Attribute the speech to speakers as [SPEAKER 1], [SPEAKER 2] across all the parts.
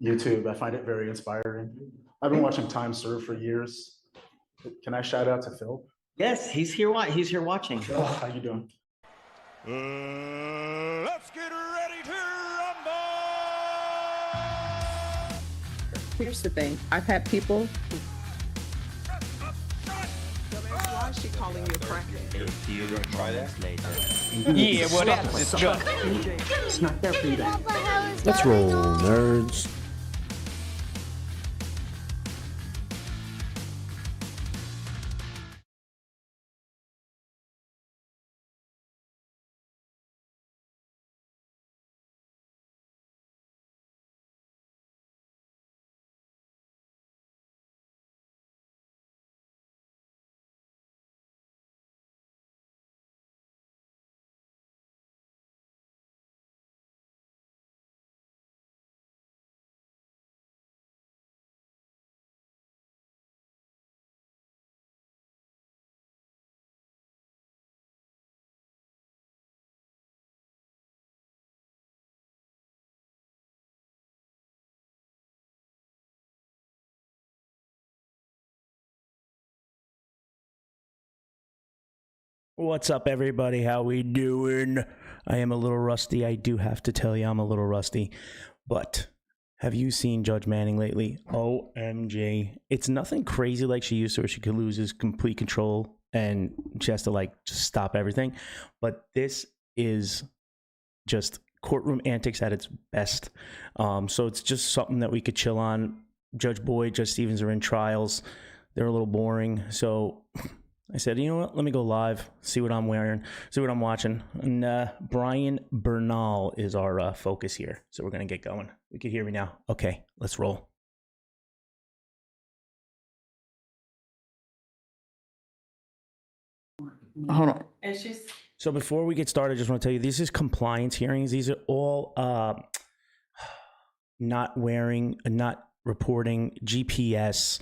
[SPEAKER 1] YouTube. I find it very inspiring. I've been watching Time Serve for years. Can I shout out to Phil?
[SPEAKER 2] Yes, he's here. He's here watching.
[SPEAKER 1] Oh, how you doing?
[SPEAKER 3] Let's get ready to rumble!
[SPEAKER 4] Here's the thing. I've had people. Why is she calling you a crackhead?
[SPEAKER 2] You're gonna try that later.
[SPEAKER 5] Yeah, what else?
[SPEAKER 4] It's not there for you.
[SPEAKER 6] Let's roll, nerds.
[SPEAKER 5] What's up, everybody? How we doing? I am a little rusty. I do have to tell you I'm a little rusty. But have you seen Judge Manning lately? OMG. It's nothing crazy like she used to, where she could lose his complete control and she has to just stop everything. But this is just courtroom antics at its best. So it's just something that we could chill on. Judge Boyd, Judge Stevens are in trials. They're a little boring. So I said, you know what? Let me go live, see what I'm wearing, see what I'm watching. And Brian Bernal is our focus here. So we're going to get going. You can hear me now. Okay, let's roll.
[SPEAKER 4] Hold on.
[SPEAKER 5] So before we get started, I just want to tell you, this is compliance hearings. These are all not reporting GPS,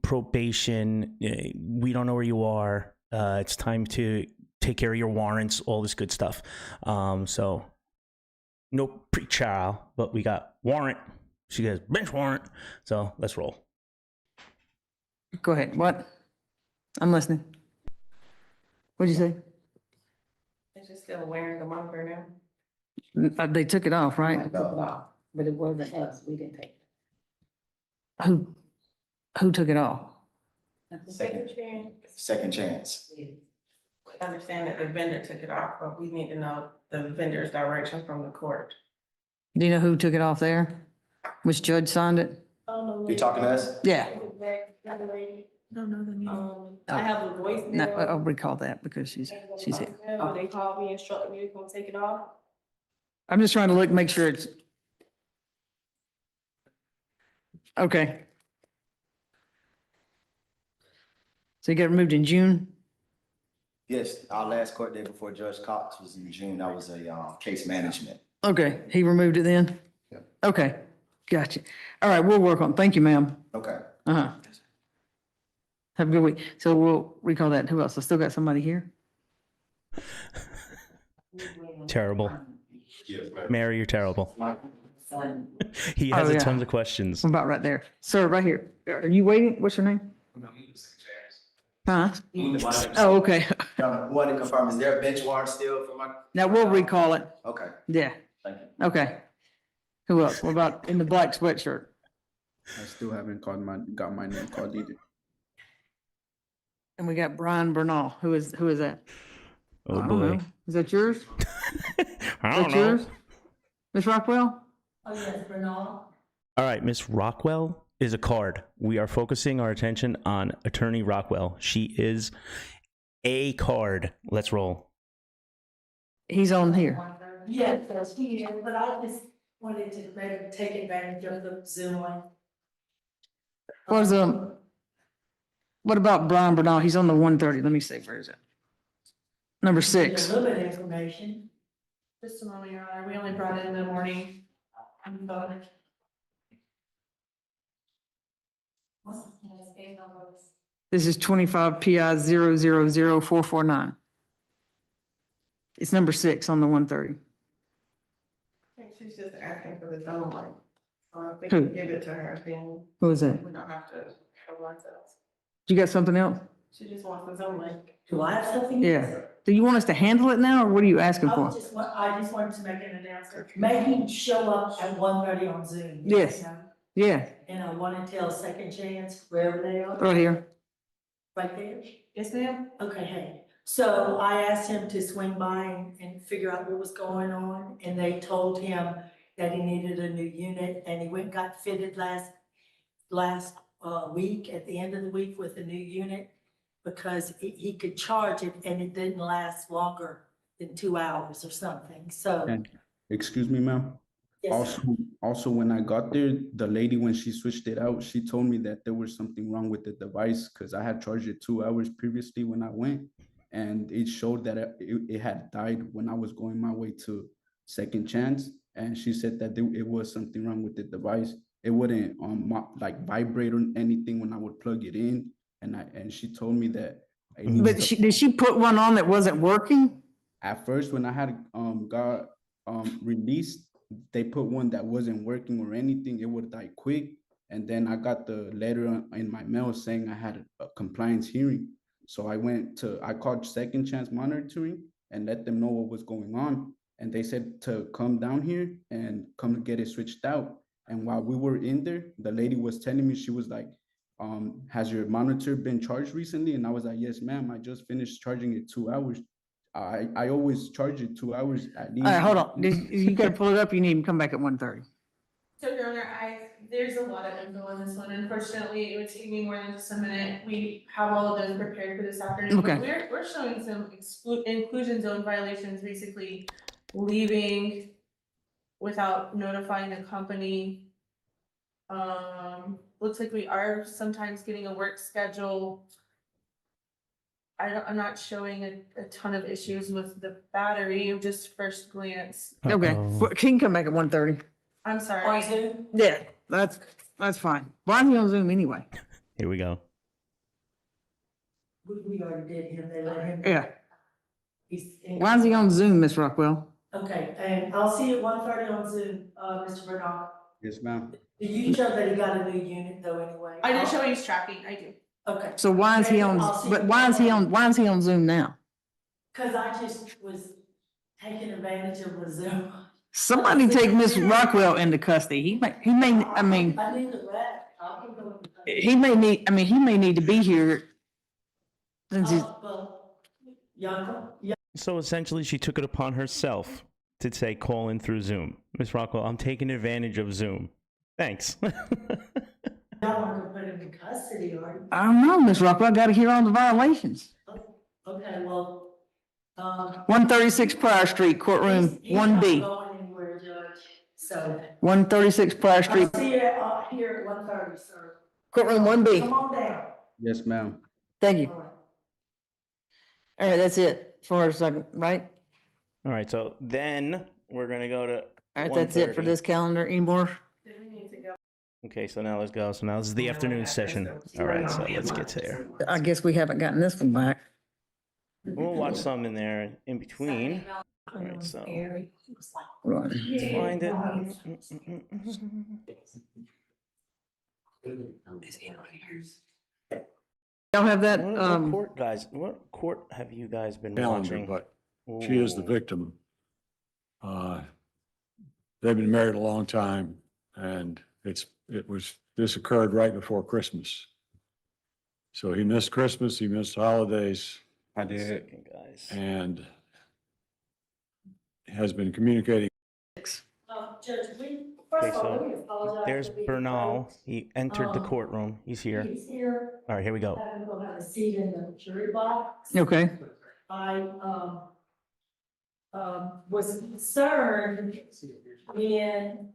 [SPEAKER 5] probation. We don't know where you are. It's time to take care of your warrants, all this good stuff. So no pre-trial, but we got warrant. She goes bench warrant. So let's roll.
[SPEAKER 4] Go ahead. What? I'm listening. What'd you say?
[SPEAKER 7] Is she still wearing the moniker now?
[SPEAKER 4] They took it off, right?
[SPEAKER 7] Took it off, but it wasn't us. We didn't take it.
[SPEAKER 4] Who took it off?
[SPEAKER 7] Second chance.
[SPEAKER 8] Second chance.
[SPEAKER 7] We understand that the vendor took it off, but we need to know the vendor's direction from the court.
[SPEAKER 4] Do you know who took it off there? Which judge signed it?
[SPEAKER 8] You talking to us?
[SPEAKER 4] Yeah.
[SPEAKER 7] I have a voice.
[SPEAKER 4] No, I'll recall that because she's here.
[SPEAKER 7] They called me, instructed me to come take it off.
[SPEAKER 4] I'm just trying to make sure it's okay. So you got removed in June?
[SPEAKER 8] Yes, our last court date before Judge Cox was in June. That was a case management.
[SPEAKER 4] Okay, he removed it then?
[SPEAKER 8] Yeah.
[SPEAKER 4] Okay, gotcha. All right, we'll work on, thank you, ma'am.
[SPEAKER 8] Okay.
[SPEAKER 4] Uh-huh. Have a good week. So we'll recall that. Who else? I still got somebody here?
[SPEAKER 5] Terrible. Mary, you're terrible. He has tons of questions.
[SPEAKER 4] I'm about right there. Sir, right here. Are you waiting? What's your name? Huh? Oh, okay.
[SPEAKER 8] Want to confirm, is there a bench warrant still for my?
[SPEAKER 4] Now we'll recall it.
[SPEAKER 8] Okay,
[SPEAKER 4] Yeah,
[SPEAKER 8] thank you.
[SPEAKER 4] okay. Who else? What about in the black sweatshirt?
[SPEAKER 9] I still haven't got my name called either.
[SPEAKER 4] And we got Brian Bernal. Who is that?
[SPEAKER 5] Oh
[SPEAKER 4] I don't
[SPEAKER 5] boy.
[SPEAKER 4] know. Is that yours?
[SPEAKER 5] I don't
[SPEAKER 4] That's
[SPEAKER 5] know.
[SPEAKER 4] yours? Miss Rockwell?
[SPEAKER 7] Oh, yes, Bernal.
[SPEAKER 5] All right, Miss Rockwell is a card. We are focusing our attention on Attorney Rockwell. She is a card. Let's roll.
[SPEAKER 4] He's on here.
[SPEAKER 7] Yes, he is, but I just wanted to maybe take advantage of the Zoom link.
[SPEAKER 4] What about Brian Bernal? He's on the 130. Let me see, where is it? Number 6.
[SPEAKER 7] A little bit of information. Just a moment, Your Honor. We only brought it in the morning. I'm done.
[SPEAKER 4] This is 25 PI 000449. It's number 6 on the 130.
[SPEAKER 7] she's just asking for the zone light. If we
[SPEAKER 4] Who?
[SPEAKER 7] can give it to her, then
[SPEAKER 4] Who is that?
[SPEAKER 7] we don't have to cover ourselves.
[SPEAKER 4] You got something else?
[SPEAKER 7] She just wants the zone light.
[SPEAKER 10] Do I have something?
[SPEAKER 4] Yeah. Do you want us to handle it now, or what are you asking
[SPEAKER 10] I
[SPEAKER 4] for?
[SPEAKER 10] just wanted to make an announcement. Make him show up at 1:30 on Zoom.
[SPEAKER 4] Yes.
[SPEAKER 10] You know?
[SPEAKER 4] Yeah,
[SPEAKER 10] And I want to tell Second Chance, wherever they are.
[SPEAKER 4] right here.
[SPEAKER 10] Right there?
[SPEAKER 7] Yes, ma'am?
[SPEAKER 10] Okay, hey. So I asked him to swing by and figure out what was going on, and they told him that he needed a new unit, and he went and got fitted last week, at the end of the week with a new unit, because he could charge it and it didn't last longer than 2 hours or something, so.
[SPEAKER 9] And, excuse me, ma'am.
[SPEAKER 10] Yes,
[SPEAKER 9] Also, when I got there, the lady, when she switched it out, she told me that there was something wrong with the device because I had charged it 2 hours previously when I went, and it showed that it had died when I was going my way to Second Chance, and she said that it was something wrong with the device. It wouldn't like vibrate or anything when I would plug it in, and she told me that. it needs
[SPEAKER 4] But
[SPEAKER 9] to-
[SPEAKER 4] did she put one on that wasn't working?
[SPEAKER 9] At first, when I had got released, they put one that wasn't working or anything, it would die quick. And then I got the letter in my mail saying I had a compliance hearing. So I called Second Chance Monitoring and let them know what was going on. And they said to come down here and come get it switched out. And while we were in there, the lady was telling me, she was like, has your monitor been charged recently? And I was like, yes, ma'am, I just finished charging it 2 hours. I always charge it 2 hours at least.
[SPEAKER 4] All right, hold on. You gotta pull it up. You need to come back at 1:30.
[SPEAKER 11] So, Your Honor, there's a lot of info on this one. Unfortunately, it would take me more than just a minute. We have all of those prepared for this afternoon.
[SPEAKER 4] Okay.
[SPEAKER 11] We're showing some inclusion zone violations, basically leaving without notifying the company. Looks like we are sometimes getting a work schedule. I'm not showing a ton of issues with the battery, just first glance.
[SPEAKER 4] Okay,
[SPEAKER 5] Uh-oh.
[SPEAKER 4] he can come back at 1:30.
[SPEAKER 11] I'm
[SPEAKER 10] on
[SPEAKER 11] sorry.
[SPEAKER 10] Zoom.
[SPEAKER 4] Yeah, that's fine. Why are you on Zoom anyway?
[SPEAKER 5] Here we go.
[SPEAKER 10] We already did him, they let him.
[SPEAKER 4] Yeah.
[SPEAKER 10] He's-
[SPEAKER 4] Why is he on Zoom, Miss Rockwell?
[SPEAKER 10] Okay, and I'll see you at 1:30 on Zoom, Mr. Bernal.
[SPEAKER 9] Yes, ma'am.
[SPEAKER 10] Do you show that he got a new unit though anyway?
[SPEAKER 11] I do show he's tracking, I do.
[SPEAKER 10] Okay,
[SPEAKER 4] So why is he on, but why is he on Zoom now?
[SPEAKER 10] cause I just was taking advantage of the Zoom.
[SPEAKER 4] Somebody take Miss Rockwell into custody. I mean,
[SPEAKER 10] I need the rep. I can go.
[SPEAKER 4] he may need to be here. Since he's,
[SPEAKER 5] So essentially, she took it upon herself to say call in through Zoom. Miss Rockwell, I'm taking advantage of Zoom. Thanks.
[SPEAKER 10] Y'all want to put him in custody, or?
[SPEAKER 4] I don't know, Miss Rockwell, I gotta hear all the violations.
[SPEAKER 10] Okay, well,
[SPEAKER 4] 136 Prior Street, courtroom
[SPEAKER 10] he's not
[SPEAKER 4] 1B.
[SPEAKER 10] going anywhere, Judge, so.
[SPEAKER 4] 136 Prior Street,
[SPEAKER 10] I'll see you here at 1:30, sir.
[SPEAKER 4] courtroom
[SPEAKER 10] Come
[SPEAKER 4] 1B.
[SPEAKER 10] on down.
[SPEAKER 9] Yes, ma'am.
[SPEAKER 4] Thank you.
[SPEAKER 10] All right.
[SPEAKER 4] All right, that's it for a second, right?
[SPEAKER 5] All right, so then we're gonna go to.
[SPEAKER 4] All right, that's it for
[SPEAKER 5] 1:30.
[SPEAKER 4] this calendar. Any more?
[SPEAKER 5] Okay, so now let's go. So now this is the afternoon session. All right, so let's get there.
[SPEAKER 4] I guess we haven't gotten this one back.
[SPEAKER 5] We'll watch some in there in between. All right, so
[SPEAKER 4] Right.
[SPEAKER 5] let's find it.
[SPEAKER 4] Y'all have that,
[SPEAKER 5] What court, guys? What court have you guys been
[SPEAKER 12] calendar,
[SPEAKER 5] watching?
[SPEAKER 12] but she is the
[SPEAKER 5] Ooh.
[SPEAKER 12] victim. They've been married a long time, and this occurred right before Christmas. So he missed Christmas, he missed holidays,
[SPEAKER 5] I did, guys.
[SPEAKER 12] and has been communicating.
[SPEAKER 10] Judge,
[SPEAKER 5] Okay, so there's Bernal. He entered the courtroom. He's here.
[SPEAKER 10] He's here.
[SPEAKER 5] All right, here we go.
[SPEAKER 10] I will have a seat in the jury box.
[SPEAKER 4] okay.
[SPEAKER 10] I, was concerned when,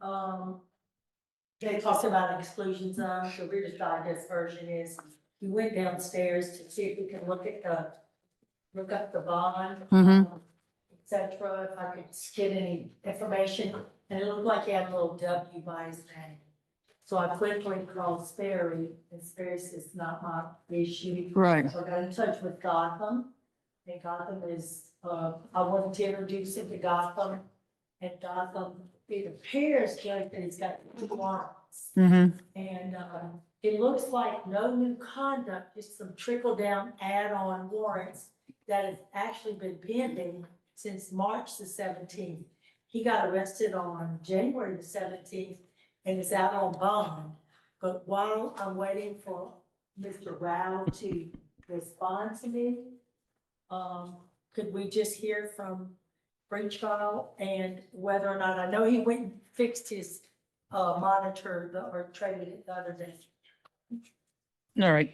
[SPEAKER 10] they talked about exclusion zone. The Reader's Digest version is, we went downstairs to see if we could look up the bond,
[SPEAKER 4] Mhm.
[SPEAKER 10] et cetera, if I could get any information. And it looked like he had a little W by his name. So I quickly called Sperry, and Sperry says not my issue.
[SPEAKER 4] Right.
[SPEAKER 10] So I got in touch with Gotham, and Gotham is, I wanted to introduce him to Gotham. And Gotham, it appears, Judge, that it's got 2 warrants.
[SPEAKER 4] Mm-hmm.
[SPEAKER 10] And, it looks like no new conduct, just some trickle down add-on warrants that have actually been pending since March the 17th. He got arrested on January the 17th and is out on bond. But while I'm waiting for Mr. Rao to respond to me, could we just hear from Brinchall and whether or not, I know he went and fixed his monitor or traded it the other day.
[SPEAKER 4] All right,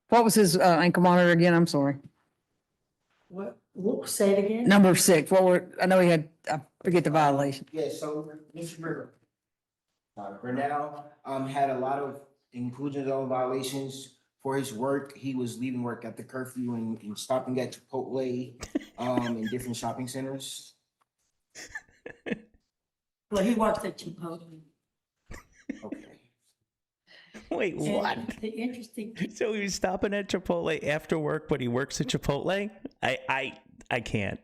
[SPEAKER 4] what was his ankle monitor again? I'm sorry.
[SPEAKER 10] What, say it again?
[SPEAKER 4] Number 6, I know he had, I forget the violation.
[SPEAKER 8] Yeah, so Mr. Bernal, had a lot of inclusion zone violations for his work. He was leaving work at the curfew and stopping at Chipotle, in different shopping centers.
[SPEAKER 10] Well, he works at Chipotle.
[SPEAKER 8] Okay.
[SPEAKER 5] Wait, what?
[SPEAKER 10] And the interesting,
[SPEAKER 5] So he was stopping at Chipotle after work, but he works at Chipotle? I can't.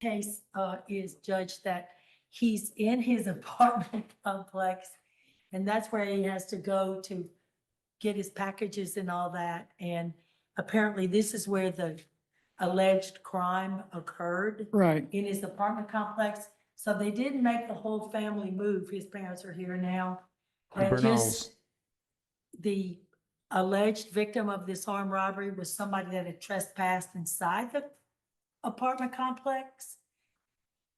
[SPEAKER 10] case is, Judge, that he's in his apartment complex, and that's where he has to go to get his packages and all that. And apparently this is where the alleged crime occurred.
[SPEAKER 4] Right.
[SPEAKER 10] In his apartment complex. So they didn't make the whole family move. His parents are here now.
[SPEAKER 5] The
[SPEAKER 10] And
[SPEAKER 5] Bernals.
[SPEAKER 10] just the alleged victim of this armed robbery was somebody that had trespassed inside the apartment complex,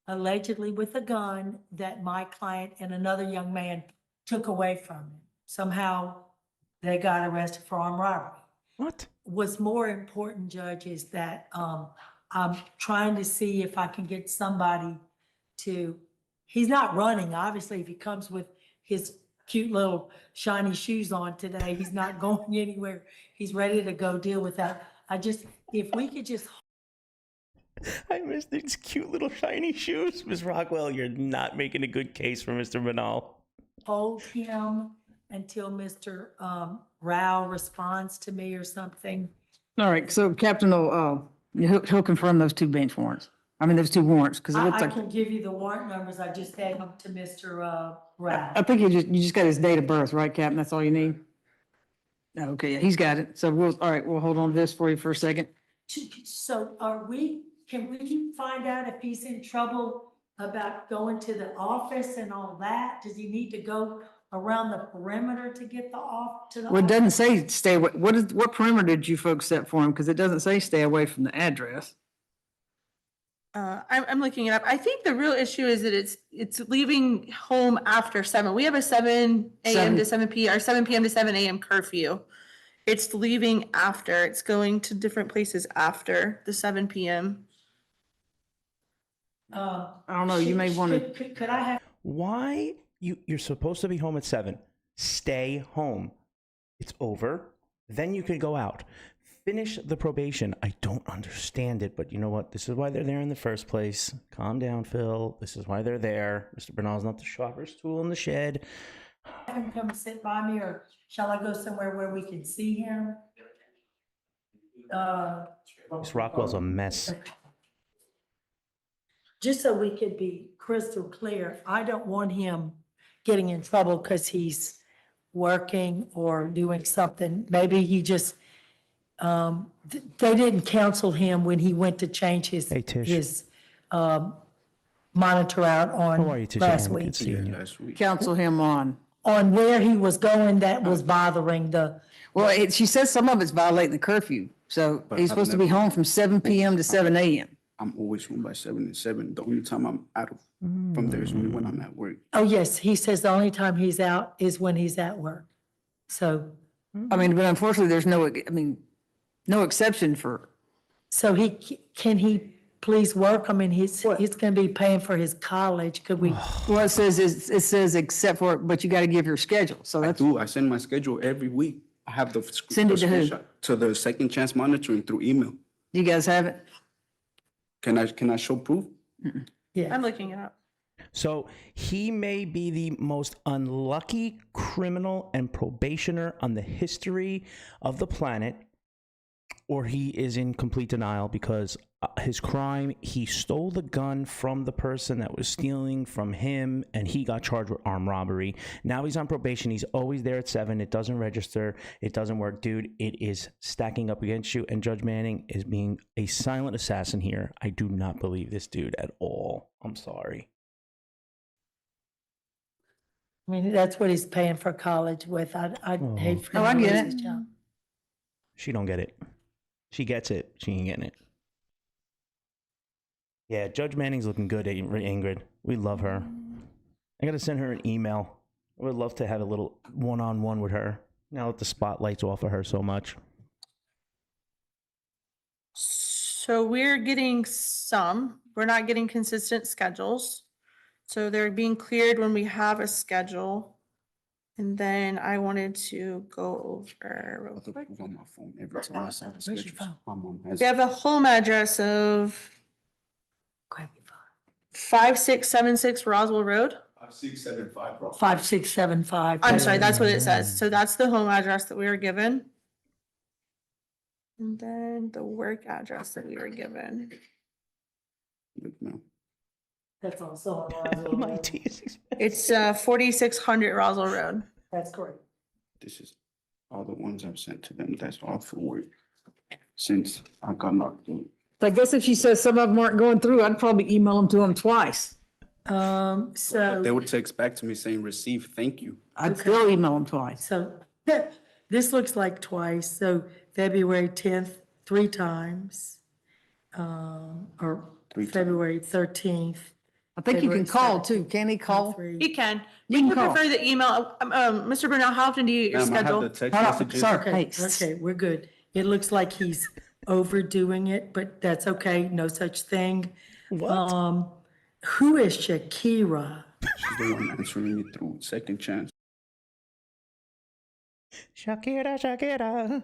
[SPEAKER 10] allegedly with a gun that my client and another young man took away from him. Somehow they got arrested for armed robbery.
[SPEAKER 5] What?
[SPEAKER 10] What's more important, Judge, is that I'm trying to see if I can get somebody he's not running, obviously, if he comes with his cute little shiny shoes on today, he's not going anywhere. He's ready to go deal with that. If we could just
[SPEAKER 5] I missed these cute little shiny shoes. Ms. Rockwell, you're not making a good case for Mr. Bernal.
[SPEAKER 10] hold him until Mr. Rao responds to me or something.
[SPEAKER 4] All right, so Captain will, he'll confirm those 2 bench warrants. I mean, those 2 warrants, because it looks
[SPEAKER 10] I
[SPEAKER 4] like,
[SPEAKER 10] can give you the warrant numbers. I just had them to Mr. Rao.
[SPEAKER 4] I think you just got his date of birth, right, Captain? That's all you need? Okay, yeah, he's got it. So all right, we'll hold on to this for you for a second.
[SPEAKER 10] So can we find out if he's in trouble about going to the office and all that? Does he need to go around the perimeter to get to the
[SPEAKER 4] Well, it
[SPEAKER 10] office?
[SPEAKER 4] doesn't say stay away. What perimeter did you folks set for him? Because it doesn't say stay away from the address.
[SPEAKER 11] I'm looking it up. I think the real issue is that it's leaving home after 7. We have a 7 a.m. to 7 p.m. or 7 p.m. to 7 a.m. curfew. It's leaving after. It's going to different places after the 7 p.m.
[SPEAKER 4] I don't know. You may want to.
[SPEAKER 10] Could I have?
[SPEAKER 5] Why? You're supposed to be home at 7. Stay home. It's over. Then you could go out. Finish the probation. I don't understand it, but you know what? This is why they're there in the first place. Calm down, Phil. This is why they're there. Mr. Bernal's not the sharpest tool in the shed.
[SPEAKER 10] Have him come sit by me, or shall I go somewhere where we can see him?
[SPEAKER 5] Miss Rockwell's a mess.
[SPEAKER 10] Just so we could be crystal clear, I don't want him getting in trouble because he's working or doing something. Maybe he just, they didn't counsel him when he went to change his,
[SPEAKER 5] Hey, Tish.
[SPEAKER 10] his, monitor out
[SPEAKER 5] How are you,
[SPEAKER 10] on
[SPEAKER 5] Tish?
[SPEAKER 10] last
[SPEAKER 5] Good
[SPEAKER 10] week.
[SPEAKER 5] seeing you.
[SPEAKER 9] Last week.
[SPEAKER 4] Counsel him on.
[SPEAKER 10] On where he was going that was bothering the,
[SPEAKER 4] Well, she says some of it's violating the curfew. So
[SPEAKER 9] But
[SPEAKER 4] he's
[SPEAKER 9] I've
[SPEAKER 4] supposed to be
[SPEAKER 9] never-
[SPEAKER 4] home from 7 p.m. to 7 a.m.
[SPEAKER 9] I'm always home by 7 and 7. The only time I'm out from there is only when I'm at work.
[SPEAKER 10] oh yes, he says the only time he's out is when he's at work. So,
[SPEAKER 4] I mean, but unfortunately, there's no exception for,
[SPEAKER 10] so can he please work? I mean, he's gonna be paying for his college. Could we?
[SPEAKER 4] well, it says except for, but you got to give your schedule. So
[SPEAKER 9] I
[SPEAKER 4] that's,
[SPEAKER 9] do. I send my schedule every week. I have the
[SPEAKER 4] Send it to who?
[SPEAKER 9] screenshot to the second chance monitoring through email.
[SPEAKER 4] you guys have it?
[SPEAKER 9] Can I show proof?
[SPEAKER 10] Yeah.
[SPEAKER 11] I'm looking it up.
[SPEAKER 5] So he may be the most unlucky criminal and probationer on the history of the planet. or he is in complete denial because his crime, he stole the gun from the person that was stealing from him, and he got charged with armed robbery. Now he's on probation. He's always there at 7. It doesn't register. It doesn't work. Dude, it is stacking up against you, and Judge Manning is being a silent assassin here. I do not believe this dude at all. I'm sorry.
[SPEAKER 10] I mean, that's what he's paying for college with. I'd hate for him
[SPEAKER 4] I
[SPEAKER 10] to
[SPEAKER 4] get
[SPEAKER 10] lose
[SPEAKER 4] it.
[SPEAKER 10] his job.
[SPEAKER 5] She don't get it. She gets it. She ain't getting it. Yeah, Judge Manning's looking good, Ingrid. We love her. I gotta send her an email. I would love to have a little one-on-one with her. Now that the spotlight's off of her so much.
[SPEAKER 11] So we're getting some, we're not getting consistent schedules. So they're being cleared when we have a schedule. And then I wanted to go over real quick.
[SPEAKER 9] On my phone every time I send a schedule. My mom has.
[SPEAKER 11] We have a home address of 5676 Roswell Road.
[SPEAKER 9] 5675.
[SPEAKER 10] 5675.
[SPEAKER 11] I'm sorry, that's what it says. So that's the home address that we were given. And then the work address that we were given.
[SPEAKER 9] No.
[SPEAKER 10] That's also on Roswell
[SPEAKER 5] My
[SPEAKER 10] Road.
[SPEAKER 5] tea is expensive.
[SPEAKER 11] It's 4600 Roswell Road.
[SPEAKER 10] That's correct.
[SPEAKER 9] This is all the ones I've sent to them. That's all for work. Since I got knocked in.
[SPEAKER 4] So I guess if she says some of them aren't going through, I'd probably email them to them twice.
[SPEAKER 10] So.
[SPEAKER 9] They would text back to me saying, receive, thank you.
[SPEAKER 4] I'd still email them twice.
[SPEAKER 10] So this looks like twice. So February 10th, 3 times. Or
[SPEAKER 9] 3 times.
[SPEAKER 10] February 13th.
[SPEAKER 4] I think you can
[SPEAKER 10] February
[SPEAKER 4] call
[SPEAKER 10] 17th,
[SPEAKER 4] too. Can he call?
[SPEAKER 10] 3.
[SPEAKER 11] You can.
[SPEAKER 4] You
[SPEAKER 11] You
[SPEAKER 4] can call.
[SPEAKER 11] prefer the email. Mr. Bernal, how often do you get your
[SPEAKER 9] Ma'am, I have
[SPEAKER 11] schedule?
[SPEAKER 9] the text
[SPEAKER 4] Hold on,
[SPEAKER 9] messages.
[SPEAKER 4] sorry.
[SPEAKER 10] Okay,
[SPEAKER 4] Hey,
[SPEAKER 10] okay, we're good. It looks like he's overdoing it, but that's okay. No such thing.
[SPEAKER 5] What?
[SPEAKER 10] Who is Shakira?
[SPEAKER 9] She's the one answering me through second chance.
[SPEAKER 5] Shakira, Shakira.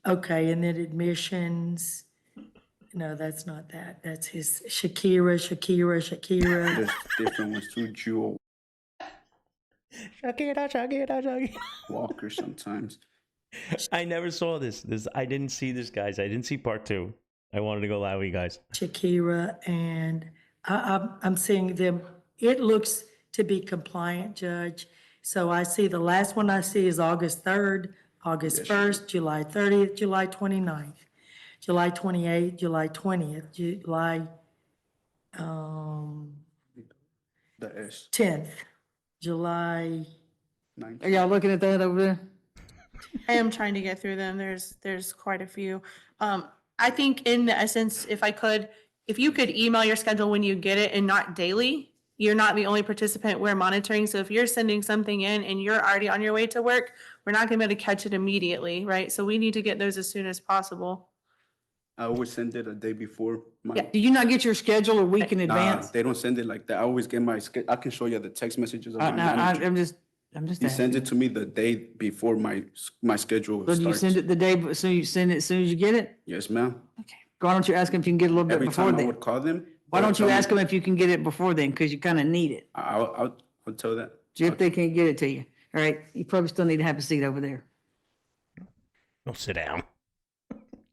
[SPEAKER 10] Okay, and then admissions. No, that's not that. That's his Shakira.
[SPEAKER 9] There's different ones too. Jewel
[SPEAKER 5] Shakira, Shakira, Shakira.
[SPEAKER 9] Walker sometimes.
[SPEAKER 5] I never saw this. I didn't see this, guys. I didn't see part 2. I wanted to go live with you guys.
[SPEAKER 10] Shakira, and I'm seeing them. It looks to be compliant, Judge. So I see the last one I see is August 3rd, August 1st, July 30th, July 29th, July 28th, July 20th, July
[SPEAKER 9] The S
[SPEAKER 10] 10th, July.
[SPEAKER 9] 9.
[SPEAKER 4] Are y'all looking at that over there?
[SPEAKER 11] I am trying to get through them. There's quite a few. I think in the essence, if you could email your schedule when you get it and not daily, you're not the only participant we're monitoring. So if you're sending something in and you're already on your way to work, we're not gonna be able to catch it immediately, right? So we need to get those as soon as possible.
[SPEAKER 9] I always send it a day before.
[SPEAKER 4] Yeah. Do you not get your schedule a week in
[SPEAKER 9] Nah,
[SPEAKER 4] advance?
[SPEAKER 9] they don't send it like that. I always get my I can show you the text messages of my
[SPEAKER 4] No,
[SPEAKER 9] manager.
[SPEAKER 4] I'm just
[SPEAKER 9] He sends
[SPEAKER 4] asking.
[SPEAKER 9] it to me the day before my schedule
[SPEAKER 4] So do you
[SPEAKER 9] starts.
[SPEAKER 4] send it the day, so you send it as soon as you get it?
[SPEAKER 9] Yes, ma'am.
[SPEAKER 4] Why don't you ask them if you can get it a little bit
[SPEAKER 9] Every
[SPEAKER 4] before
[SPEAKER 9] time I
[SPEAKER 4] then?
[SPEAKER 9] would call them.
[SPEAKER 4] Why
[SPEAKER 9] they would
[SPEAKER 4] don't you
[SPEAKER 9] tell me-
[SPEAKER 4] ask them if you can get it before then? Because you kind of need it.
[SPEAKER 9] I'll tell that.
[SPEAKER 4] See if they can't get it to you. All right, you probably still need to have a seat over there.
[SPEAKER 5] Don't sit down.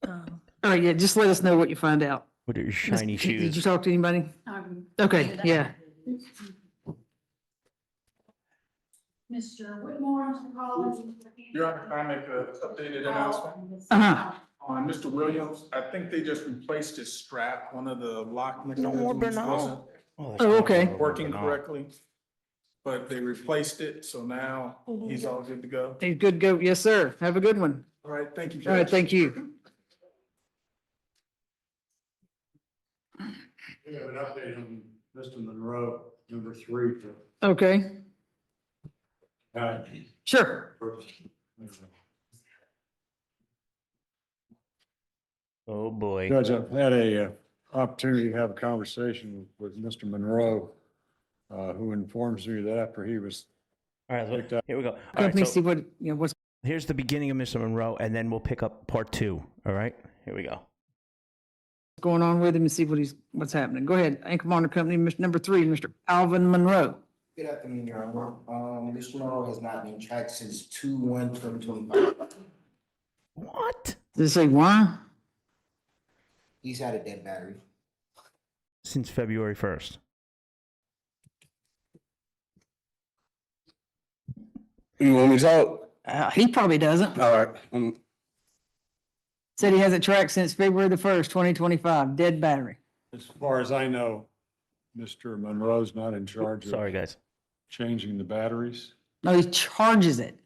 [SPEAKER 4] All right, yeah, just let us know what you find out.
[SPEAKER 5] What are your shiny
[SPEAKER 4] Did you
[SPEAKER 5] shoes?
[SPEAKER 4] talk to anybody? Okay, yeah.
[SPEAKER 10] Mr. Whitmore,
[SPEAKER 13] Your Honor, can I make an updated announcement?
[SPEAKER 4] Uh-huh.
[SPEAKER 13] On Mr. Williams, I think they just replaced his strap. One of the lock
[SPEAKER 5] No more
[SPEAKER 13] mechanisms
[SPEAKER 5] Bernal.
[SPEAKER 13] wasn't
[SPEAKER 4] Oh, okay.
[SPEAKER 13] working correctly. But they replaced it, so now he's all good to go.
[SPEAKER 4] Hey, good go. Yes, sir. Have a good one.
[SPEAKER 13] All right, thank you,
[SPEAKER 4] All right,
[SPEAKER 13] Judge.
[SPEAKER 4] thank you.
[SPEAKER 12] We have an update on Mr. Monroe, number 3.
[SPEAKER 4] Okay, sure.
[SPEAKER 5] Oh, boy.
[SPEAKER 12] Judge, I've had a opportunity to have a conversation with Mr. Monroe, who informs me that after he was
[SPEAKER 5] All right,
[SPEAKER 12] picked up.
[SPEAKER 5] here we go. All
[SPEAKER 4] Let
[SPEAKER 5] right,
[SPEAKER 4] me
[SPEAKER 5] so
[SPEAKER 4] see what, what's
[SPEAKER 5] here's the beginning of Mr. Monroe, and then we'll pick up part 2. All right, here we go.
[SPEAKER 4] going on with him and see what's happening. Go ahead. Anchor Monitor Company, number 3, Mr. Alvin Monroe.
[SPEAKER 8] Good afternoon, Your Honor. Mr. Monroe has not been tracked since 2/1/2025.
[SPEAKER 5] What?
[SPEAKER 4] Does it say why?
[SPEAKER 8] He's had a dead battery.
[SPEAKER 5] Since February 1st.
[SPEAKER 6] You want me to talk?
[SPEAKER 4] He probably doesn't.
[SPEAKER 6] All right.
[SPEAKER 4] Said he has it tracked since February the 1st, 2025, dead battery.
[SPEAKER 12] As far as I know, Mr. Monroe's not in charge of
[SPEAKER 5] Sorry, guys.
[SPEAKER 12] changing the batteries.
[SPEAKER 4] No, he charges it,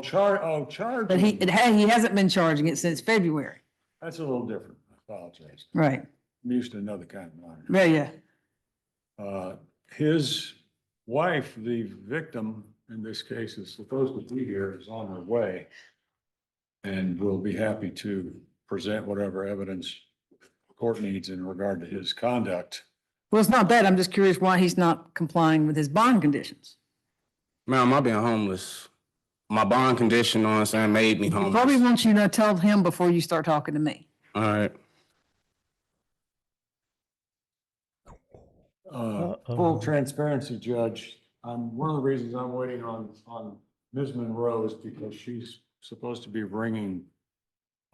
[SPEAKER 12] Charge.
[SPEAKER 4] but he hasn't been charging it since February.
[SPEAKER 12] That's a little different. I apologize.
[SPEAKER 4] Right.
[SPEAKER 12] I'm used to another kind of monitor.
[SPEAKER 4] Yeah, yeah.
[SPEAKER 12] His wife, the victim in this case, is supposed to be here, is on her way. And we'll be happy to present whatever evidence the court needs in regard to his conduct.
[SPEAKER 4] Well, it's not that. I'm just curious why he's not complying with his bond conditions.
[SPEAKER 6] Ma'am, I've been homeless. My bond condition, you know what I'm saying, made me
[SPEAKER 4] He
[SPEAKER 6] homeless.
[SPEAKER 4] probably wants you to tell him before you start talking to me.
[SPEAKER 6] All right.
[SPEAKER 12] Full transparency, Judge. One of the reasons I'm waiting on Ms. Monroe is because she's supposed to be bringing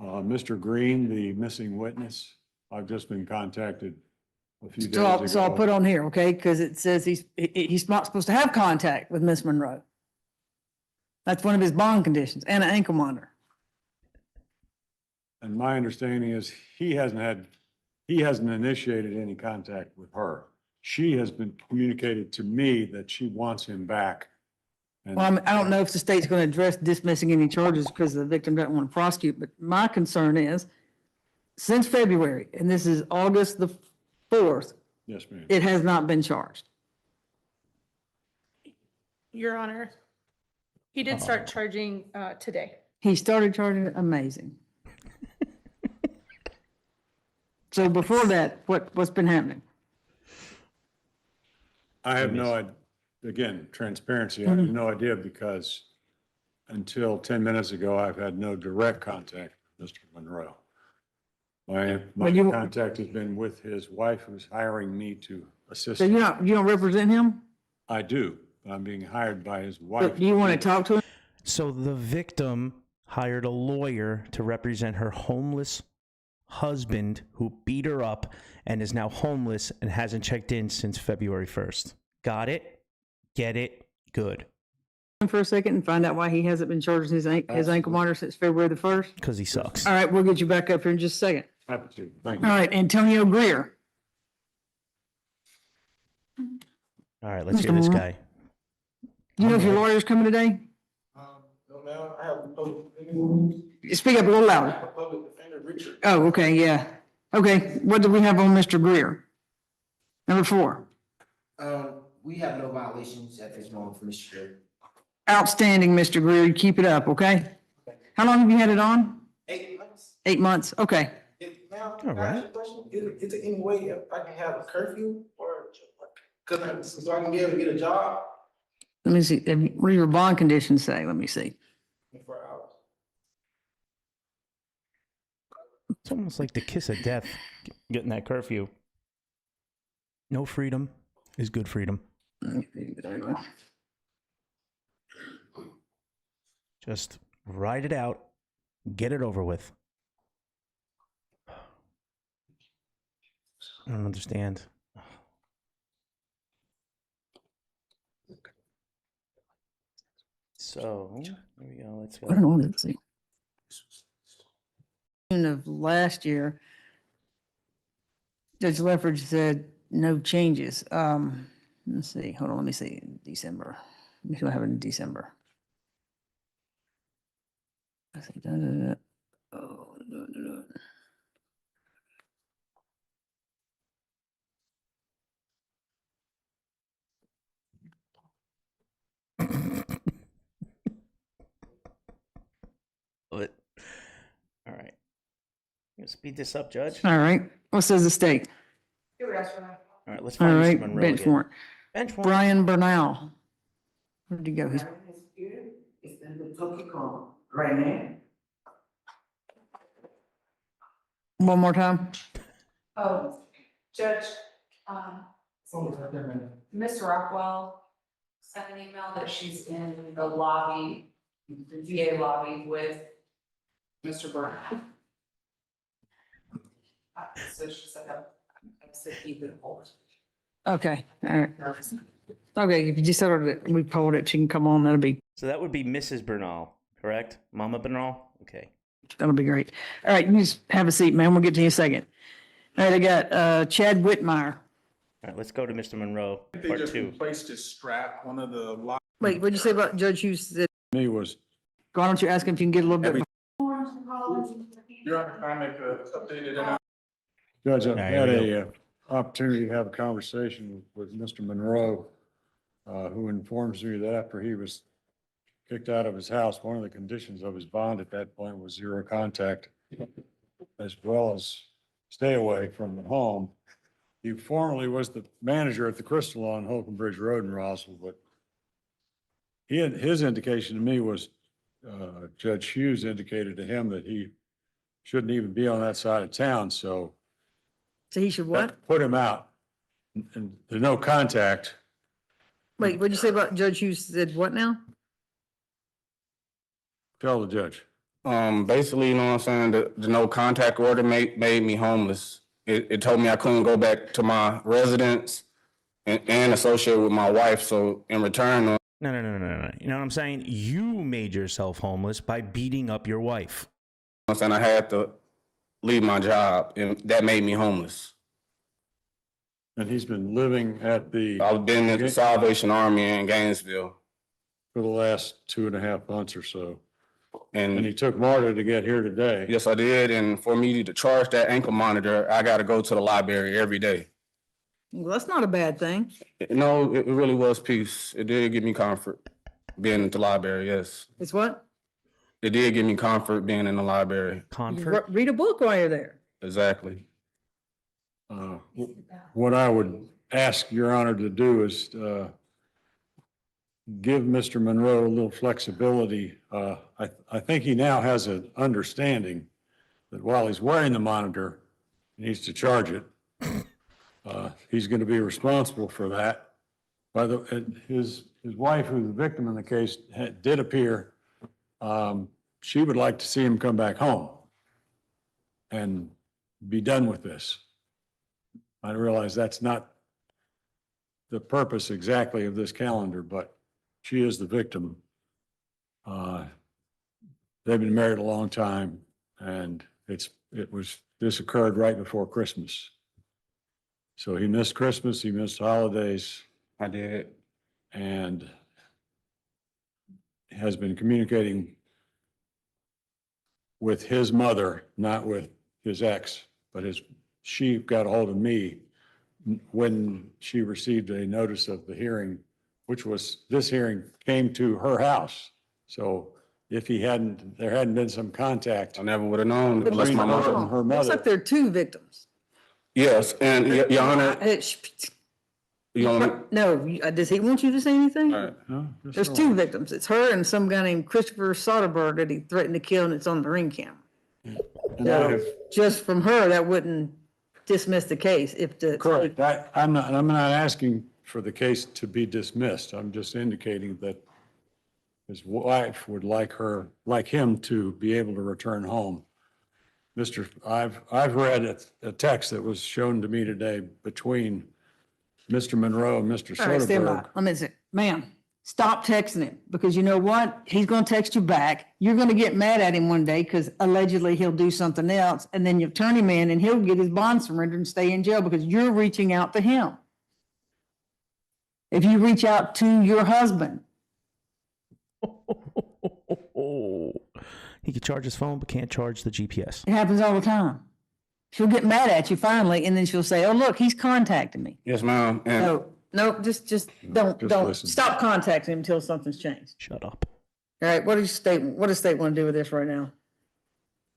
[SPEAKER 12] Mr. Green, the missing witness. I've just been contacted a few days ago.
[SPEAKER 4] So I'll put on here, okay? Because it says he's not supposed to have contact with Miss Monroe. That's one of his bond conditions, and an ankle monitor.
[SPEAKER 12] And my understanding is he hasn't initiated any contact with her. She has been communicated to me that she wants him back. And
[SPEAKER 4] Well, I don't know if the state's going to address dismissing any charges because the victim doesn't want to prosecute, but my concern is, since February, and this is August the 4th,
[SPEAKER 12] Yes, ma'am.
[SPEAKER 4] it has not been charged.
[SPEAKER 11] Your Honor, he did start charging today.
[SPEAKER 4] He started charging it, amazing. So before that, what's been happening?
[SPEAKER 12] I have no, again, transparency, I have no idea because until 10 minutes ago, I've had no direct contact with Mr. Monroe. My contact has been with his wife who's hiring me to assist.
[SPEAKER 4] So you don't represent him?
[SPEAKER 12] I do. I'm being hired by his wife.
[SPEAKER 4] Do you want to talk to him?
[SPEAKER 5] So the victim hired a lawyer to represent her homeless husband who beat her up and is now homeless and hasn't checked in since February 1st. Got it? Get it? Good.
[SPEAKER 4] For a second and find out why he hasn't been charged his ankle monitor since February the 1st?
[SPEAKER 5] Because he sucks.
[SPEAKER 4] All right, we'll get you back up here in just a second.
[SPEAKER 12] Happy to. Thank
[SPEAKER 4] All
[SPEAKER 12] you.
[SPEAKER 4] right, Antonio Greer.
[SPEAKER 5] All right, let's hear this guy.
[SPEAKER 4] You know if your lawyer's coming today?
[SPEAKER 13] No, ma'am, I have a public
[SPEAKER 4] Speak up a little louder.
[SPEAKER 13] defender, Richard.
[SPEAKER 4] Oh, okay, yeah. Okay, what do we have on Mr. Greer? Number 4.
[SPEAKER 8] We have no violations at this moment for Mr. Greer.
[SPEAKER 4] Outstanding, Mr. Greer. You keep it up, okay? How long have you had it on?
[SPEAKER 13] 8 months.
[SPEAKER 4] 8 months, okay.
[SPEAKER 13] Now,
[SPEAKER 5] All right.
[SPEAKER 13] question, is there any way if I can have a curfew or, so I can be able to get a job?
[SPEAKER 4] Let me see, what do your bond conditions say? Let me see.
[SPEAKER 13] 24 hours.
[SPEAKER 5] It's almost like the kiss of death, getting that curfew. No freedom is good freedom. Just ride it out, get it over with. I don't understand. So, here we go, let's
[SPEAKER 4] I don't
[SPEAKER 5] go.
[SPEAKER 4] know, let's see. June of last year, Judge Lefford said no changes. Let's see, hold on, let me see, December. Let me see what happened in December. I think, oh,
[SPEAKER 5] But, all right. Speed this up, Judge.
[SPEAKER 4] All right, what says the state?
[SPEAKER 5] All right, let's
[SPEAKER 4] All
[SPEAKER 5] find
[SPEAKER 4] right,
[SPEAKER 5] Mr. Monroe
[SPEAKER 4] bench
[SPEAKER 5] again.
[SPEAKER 4] warrant.
[SPEAKER 5] Bench warrant.
[SPEAKER 4] Brian Bernal. Where'd he go? He's
[SPEAKER 8] It's in the cookie call right now.
[SPEAKER 4] one more time.
[SPEAKER 7] Oh, Judge, Ms. Rockwell sent an email that she's in the lobby, the VA lobby with Mr. Bernal. So she said, I said keep it hold.
[SPEAKER 4] Okay, all right. Okay, if you just said that we polled it, she can come on,
[SPEAKER 5] So that would be Mrs. Bernal, correct? Mama Bernal? Okay.
[SPEAKER 4] that'll be great. All right, you just have a seat, man. We'll get to you in a second. All right, I got Chad Whitmire.
[SPEAKER 5] All right, let's go to Mr. Monroe,
[SPEAKER 13] I think they
[SPEAKER 5] part
[SPEAKER 13] just
[SPEAKER 5] 2.
[SPEAKER 13] replaced his strap, one of the lock.
[SPEAKER 4] Wait, what'd you say about Judge Hughes?
[SPEAKER 12] Me was,
[SPEAKER 4] Why don't you ask him if you can get a little bit?
[SPEAKER 13] Your Honor, can I make a updated?
[SPEAKER 12] Judge, I've
[SPEAKER 5] Yeah,
[SPEAKER 12] had
[SPEAKER 5] here we
[SPEAKER 12] a opportunity to have a conversation with Mr. Monroe, who informs me that after he was kicked out of his house, one of the conditions of his bond at that point was zero contact, as well as stay away from the home. He formerly was the manager at the Crystal on Holcomb Bridge Road in Rossville, but his indication to me was, Judge Hughes indicated to him that he shouldn't even be on that side of town, so
[SPEAKER 4] So he should what?
[SPEAKER 12] put him out. And the no contact,
[SPEAKER 4] Wait, what'd you say about Judge Hughes said what now?
[SPEAKER 12] tell the judge.
[SPEAKER 6] Basically, you know what I'm saying, the no contact order made me homeless. It told me I couldn't go back to my residence and associate with my wife, so in return,
[SPEAKER 5] No. You know what I'm saying? You made yourself homeless by beating up your wife.
[SPEAKER 6] I'm saying I had to leave my job, and that made me homeless.
[SPEAKER 12] And he's been living at the,
[SPEAKER 6] I've been in the Salvation Army in Gainesville.
[SPEAKER 12] for the last 2.5 months or so. And
[SPEAKER 6] And
[SPEAKER 12] he took Marta to get here today.
[SPEAKER 6] yes, I did. And for me to charge that ankle monitor, I got to go to the library every day.
[SPEAKER 4] Well, that's not a bad thing.
[SPEAKER 6] No, it really was peace. It did give me comfort being at the library. Yes,
[SPEAKER 4] It's what?
[SPEAKER 6] it did give me comfort being in the library.
[SPEAKER 5] Comfort.
[SPEAKER 4] Read a book while you're there.
[SPEAKER 6] Exactly.
[SPEAKER 12] What I would ask Your Honor to do is give Mr. Monroe a little flexibility. I think he now has an understanding that while he's wearing the monitor, he needs to charge it. He's going to be responsible for that. His wife, who's the victim in the case, did appear. She would like to see him come back home and be done with this. I realize that's not the purpose exactly of this calendar, but she is the victim. They've been married a long time, and this occurred right before Christmas. So he missed Christmas, he missed holidays.
[SPEAKER 6] I did.
[SPEAKER 12] And has been communicating with his mother, not with his ex, but she got a hold of me when she received a notice of the hearing, which was, this hearing came to her house. So if there hadn't been some contact.
[SPEAKER 6] I never would have known
[SPEAKER 4] But
[SPEAKER 6] unless my
[SPEAKER 4] hold
[SPEAKER 6] mother.
[SPEAKER 4] on.
[SPEAKER 12] her
[SPEAKER 4] Looks
[SPEAKER 12] mother.
[SPEAKER 4] like there are two victims.
[SPEAKER 6] Yes, and Your Honor, you know,
[SPEAKER 4] No, does he want you to say anything?
[SPEAKER 6] all right.
[SPEAKER 12] No,
[SPEAKER 4] There's two victims. It's her and some guy named Christopher Soderberg that he threatened to kill, and it's on the ring camera.
[SPEAKER 12] And I have-
[SPEAKER 4] Just from her, that wouldn't dismiss the case if the.
[SPEAKER 12] Correct. I'm not asking for the case to be dismissed. I'm just indicating that his wife would like him to be able to return home. I've read a text that was shown to me today between Mr. Monroe and Mr.
[SPEAKER 4] All right, stand by.
[SPEAKER 12] Soderberg.
[SPEAKER 4] Let me say, ma'am, stop texting him, because you know what? He's gonna text you back. You're gonna get mad at him one day because allegedly he'll do something else, and then you'll turn him in and he'll get his bond surrendered and stay in jail because you're reaching out to him. If you reach out to your husband,
[SPEAKER 5] He could charge his phone, but can't charge the GPS.
[SPEAKER 4] it happens all the time. She'll get mad at you finally, and then she'll say, "Oh, look, he's contacting me."
[SPEAKER 6] Yes, ma'am. And
[SPEAKER 4] No, just don't
[SPEAKER 12] listen.
[SPEAKER 4] stop contacting him until something's changed.
[SPEAKER 5] Shut up.
[SPEAKER 4] All right, what does state want to do with this right now?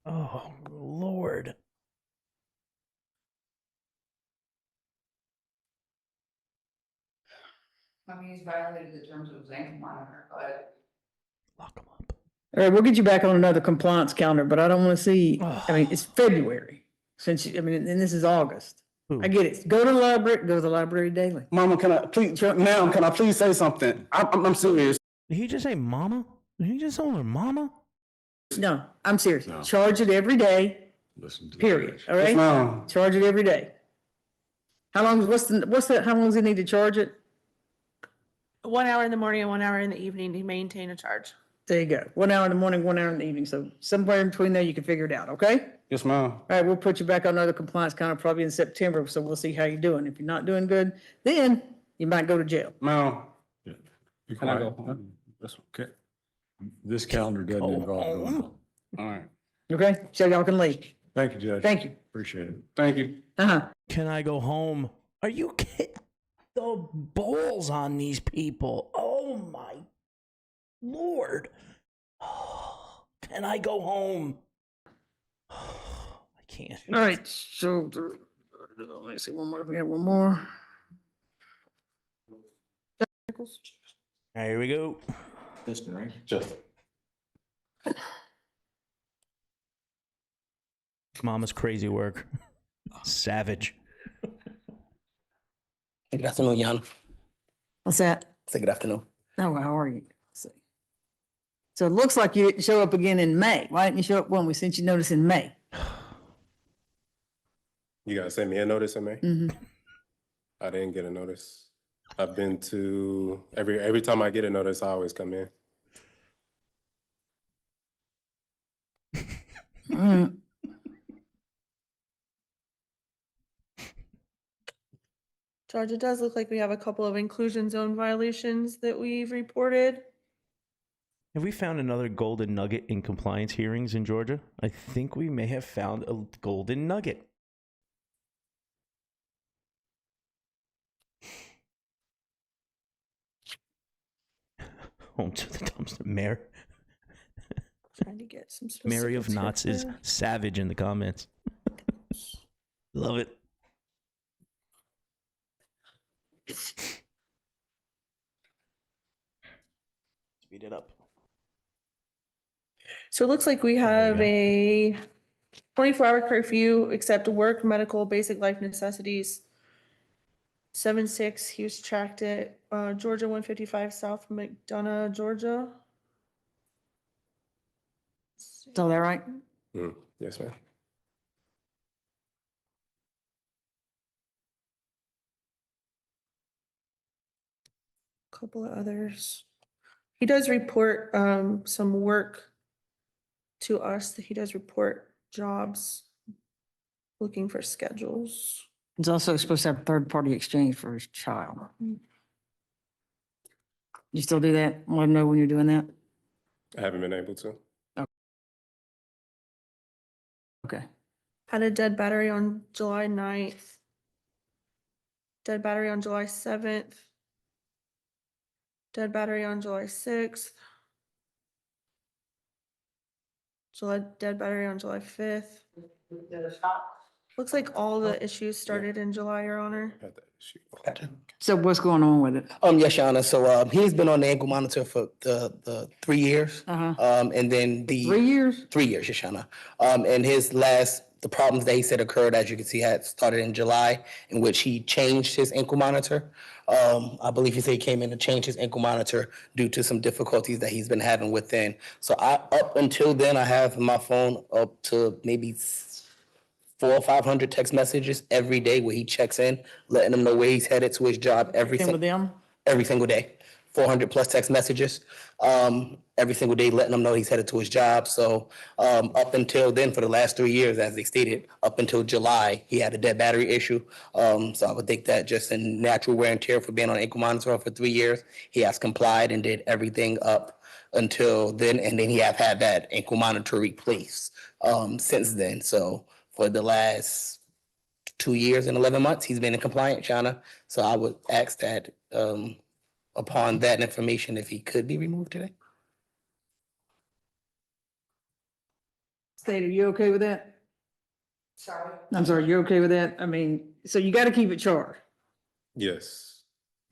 [SPEAKER 5] Oh, Lord.
[SPEAKER 7] I mean, he's violated the terms of his ankle monitor, but.
[SPEAKER 5] Lock him up.
[SPEAKER 4] All right, we'll get you back on another compliance calendar, but I don't want to see, I mean, it's February and this is August. I get it. Go to the library daily.
[SPEAKER 6] Mama, can I please say something? I'm serious.
[SPEAKER 5] Did he just say mama? Did he just call her mama?
[SPEAKER 4] No, I'm serious.
[SPEAKER 12] No.
[SPEAKER 4] Charge it every day,
[SPEAKER 12] Listen to.
[SPEAKER 4] period, all
[SPEAKER 6] Yes,
[SPEAKER 4] right?
[SPEAKER 6] ma'am.
[SPEAKER 4] Charge it every day. How long, how long does he need to charge it?
[SPEAKER 11] 1 hour in the morning and 1 hour in the evening to maintain a charge.
[SPEAKER 4] There you go. 1 hour in the morning, 1 hour in the evening. So somewhere in between there, you can figure it out, okay?
[SPEAKER 6] Yes, ma'am.
[SPEAKER 4] All right, we'll put you back on another compliance counter probably in September, so we'll see how you're doing. If you're not doing good, then you might go to jail.
[SPEAKER 6] Ma'am.
[SPEAKER 12] Be
[SPEAKER 6] Can I
[SPEAKER 12] quiet.
[SPEAKER 6] go?
[SPEAKER 12] That's okay. This calendar doesn't involve going home.
[SPEAKER 6] All right.
[SPEAKER 4] Okay? So y'all can leave.
[SPEAKER 12] Thank you, Judge.
[SPEAKER 4] Thank you.
[SPEAKER 12] Appreciate it.
[SPEAKER 6] Thank you.
[SPEAKER 4] Uh-huh.
[SPEAKER 5] Can I go home? Are you kidding? The balls on these people. Oh my Lord. Can I go home? I can't.
[SPEAKER 4] All right, so let me see one more. We got one more.
[SPEAKER 5] Here we go.
[SPEAKER 8] Justin, right?
[SPEAKER 6] Just.
[SPEAKER 5] Mama's crazy work. Savage.
[SPEAKER 14] Good afternoon, Jan.
[SPEAKER 4] What's that?
[SPEAKER 14] Say good afternoon.
[SPEAKER 4] Oh, how are you? Let's see. So it looks like you didn't show up again in May. Why didn't you show up when we sent you notice in May?
[SPEAKER 15] You gotta send me a notice in May?
[SPEAKER 4] Mm-hmm.
[SPEAKER 15] I didn't get a notice. I've been to, every time I get a notice, I always come in.
[SPEAKER 4] Mm.
[SPEAKER 11] George, it does look like we have a couple of inclusion zone violations that we've reported.
[SPEAKER 5] Have we found another golden nugget in compliance hearings in Georgia? I think we may have found a golden nugget. Home to the dumpster. Mayor.
[SPEAKER 11] Trying to get some
[SPEAKER 5] Mary of
[SPEAKER 11] specifics here
[SPEAKER 5] Knots is
[SPEAKER 11] for-
[SPEAKER 5] savage in the comments. Love it. Speed it up.
[SPEAKER 11] So it looks like we have a 24-hour curfew except work, medical, basic life necessities. 7-6, he was tracked at Georgia 155 South McDonough, Georgia.
[SPEAKER 4] Is all that right?
[SPEAKER 15] Yes, ma'am.
[SPEAKER 11] Couple of others. He does report some work to us. He does report jobs, looking for schedules.
[SPEAKER 4] He's also supposed to have third-party exchange for his child. You still do that? Let him know when you're doing that?
[SPEAKER 15] I haven't been able to.
[SPEAKER 4] Okay.
[SPEAKER 11] Had a dead battery on July 9th. Dead battery on July 7th. Dead battery on July 6th. Dead battery on July 5th. Looks like all the issues started in July, Your Honor.
[SPEAKER 4] So what's going on with it?
[SPEAKER 14] Yes, Your Honor. So he's been on the ankle monitor for the 3 years. And then the
[SPEAKER 4] 3 years?
[SPEAKER 14] 3 years, yes, Your Honor. And the problems that he said occurred, as you can see, had started in July, in which he changed his ankle monitor. I believe he said he came in to change his ankle monitor due to some difficulties that he's been having within. So up until then, I have my phone up to maybe 400 or 500 text messages every day where he checks in, letting him know where he's headed to his job every single day. 400 plus text messages every single day, letting him know he's headed to his job. So up until then, for the last 3 years, as they stated, up until July, he had a dead battery issue. So I would think that just in natural wear and tear for being on ankle monitor for 3 years, he has complied and did everything up until then. And then he have had that ankle monitor replaced since then. So for the last 2 years and 11 months, he's been in compliance, Shauna. So I would ask that upon that information, if he could be removed today.
[SPEAKER 4] State, are you okay with that?
[SPEAKER 7] Sorry.
[SPEAKER 4] I'm sorry, you okay with that? I mean, so you got to keep it charged.
[SPEAKER 15] Yes,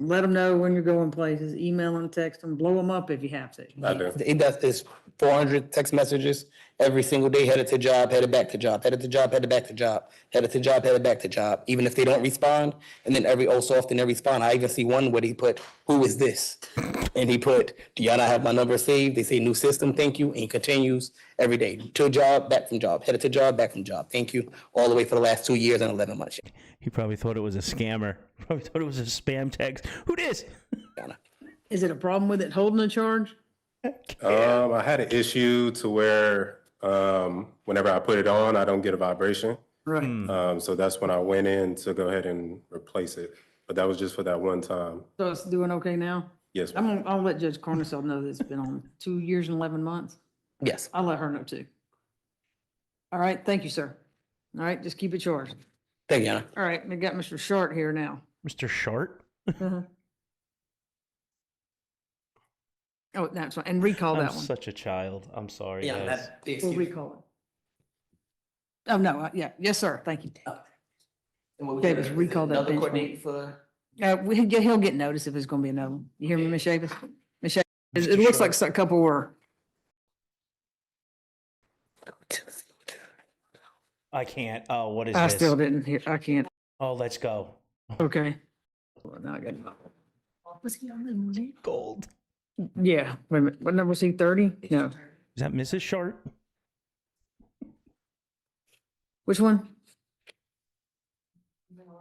[SPEAKER 4] Let them know when you're going places, email them, text them, blow them up if you have to.
[SPEAKER 15] I do.
[SPEAKER 14] He does this 400 text messages every single day, headed to job, headed back to job, headed to job, headed back to job, headed to job, headed back to job, even if they don't respond. And then every so often they respond. I even see one where he put, "Who is this?" And he put, "Do y'all not have my number saved?" They say, "New system, thank you." And he continues every day, to job, back from job, headed to job, back from job, thank you, all the way for the last 2 years and 11 months.
[SPEAKER 5] He probably thought it was a scammer. Probably thought it was a spam text. Who this?
[SPEAKER 4] Is it a problem with it holding a charge?
[SPEAKER 15] I had an issue to where whenever I put it on, I don't get a vibration.
[SPEAKER 4] Right.
[SPEAKER 15] So that's when I went in to go ahead and replace it. But that was just for that one time.
[SPEAKER 4] So it's doing okay now?
[SPEAKER 15] Yes.
[SPEAKER 4] I'll let Judge Cornissell know that it's been on 2 years and 11 months.
[SPEAKER 14] Yes.
[SPEAKER 4] I'll let her know too. All right, thank you, sir. All right, just keep it charged.
[SPEAKER 14] Thank you, Anna.
[SPEAKER 4] All right, we got Mr. Short here now.
[SPEAKER 5] Mr. Short?
[SPEAKER 4] Oh, that's right, and recall
[SPEAKER 5] I'm
[SPEAKER 4] that one.
[SPEAKER 5] such a child. I'm sorry,
[SPEAKER 14] Yeah,
[SPEAKER 5] guys.
[SPEAKER 4] We'll recall it. Oh, no, yeah, yes, sir, thank you. Davis, recall that
[SPEAKER 14] Another
[SPEAKER 4] bench
[SPEAKER 14] coordinator for,
[SPEAKER 4] he'll get notice if it's gonna be another one. You hear me, Ms. Shavis? Ms. Shavis, it looks like a couple were.
[SPEAKER 5] I can't. Oh, what is
[SPEAKER 4] I
[SPEAKER 5] this?
[SPEAKER 4] still didn't hear, I can't.
[SPEAKER 5] Oh, let's go.
[SPEAKER 4] Okay. Well, now I got.
[SPEAKER 5] Was he on the gold?
[SPEAKER 4] Yeah, wait a minute, what number was he, 30? No,
[SPEAKER 5] Is that Mrs. Short?
[SPEAKER 4] which one?
[SPEAKER 5] I'm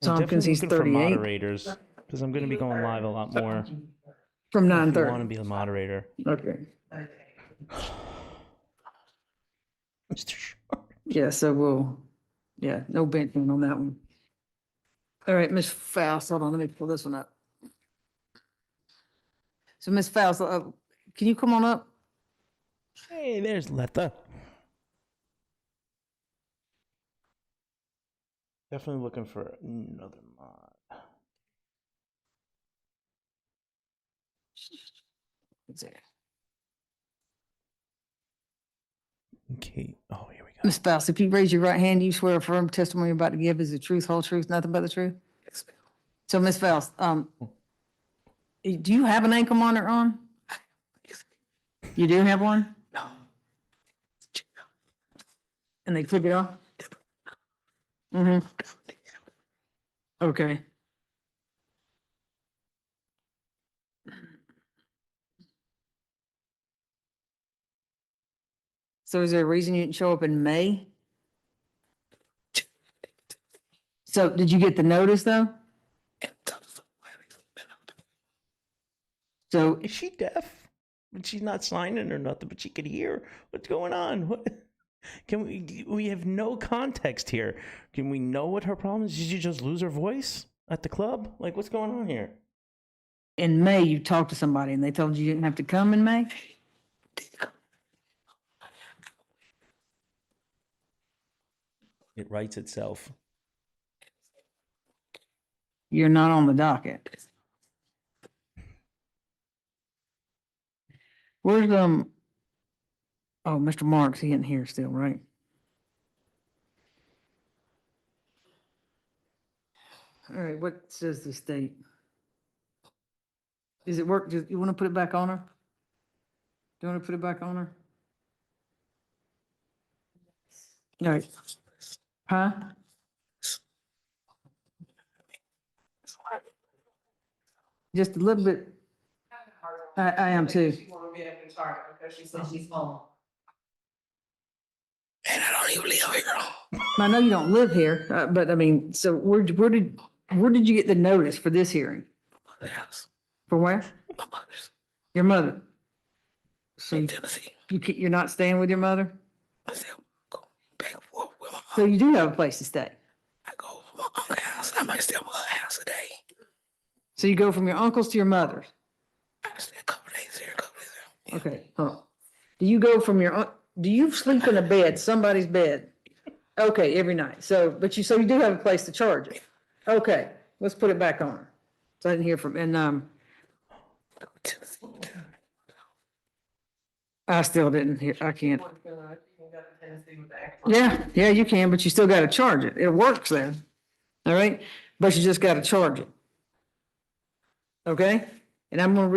[SPEAKER 4] Tompkins,
[SPEAKER 5] definitely
[SPEAKER 4] he's
[SPEAKER 5] looking for
[SPEAKER 4] 38.
[SPEAKER 5] Moderators, because I'm going to be going live a lot more.
[SPEAKER 4] From
[SPEAKER 5] If you want to
[SPEAKER 4] 9:30.
[SPEAKER 5] be a moderator.
[SPEAKER 4] Okay.
[SPEAKER 5] Mr. Short.
[SPEAKER 4] Yeah, so no benching on that one. All right, Ms. Faust, hold on, let me pull this one up. So Ms. Faust, can you come on up?
[SPEAKER 5] Hey, there's Letha. Definitely looking for another mod. Okay. Oh, here we go.
[SPEAKER 4] Ms. Faust, if you raise your right hand, you swear a firm testimony you're about to give is the truth, whole truth, nothing but the truth?
[SPEAKER 14] yes, ma'am.
[SPEAKER 4] So Ms. Faust, do you have an ankle monitor on? You do have one?
[SPEAKER 14] No.
[SPEAKER 4] And they took it off? Mm-hmm. Okay. So is there a reason you didn't show up in May? So did you get the notice though? So
[SPEAKER 5] Is she deaf? But she's not signing or nothing, but she could hear what's going on. What? Can we have no context here. Can we know what her problem is? Did she just lose her voice at the club? Like, what's going on here?
[SPEAKER 4] in May, you talked to somebody and they told you you didn't have to come in May?
[SPEAKER 5] It writes itself.
[SPEAKER 4] You're not on the docket. Where's, oh, Mr. Marks, he isn't here still, right? All right, what says the state? Does it work? Do you want to put it back on her? Do you want to put it back on her? All right. Huh? Just a little bit. I am too.
[SPEAKER 7] She wanna be able to target because she said she's home.
[SPEAKER 14] And I don't even live here.
[SPEAKER 4] I know you don't live here, but I mean, so where did you get the notice for this hearing?
[SPEAKER 14] The house.
[SPEAKER 4] For where?
[SPEAKER 14] My mother's
[SPEAKER 4] Your mother? So
[SPEAKER 14] in Tennessee.
[SPEAKER 4] you're not staying with your mother?
[SPEAKER 14] I said, go back and forth with my
[SPEAKER 4] So you do have a place to stay?
[SPEAKER 14] I go to my uncle's house. I might stay at my house a day.
[SPEAKER 4] So you go from your uncle's to your mother's?
[SPEAKER 14] I stay a couple days here, a couple days there.
[SPEAKER 4] Okay, huh. Do you go from do you sleep in a bed, somebody's bed? Okay, every night. So you do have a place to charge it? Okay, let's put it back on. So I didn't hear from, and, I still didn't hear, I can't. Yeah, you can, but you still gotta charge it. It works then. All right, but you just gotta charge it. Okay? And I've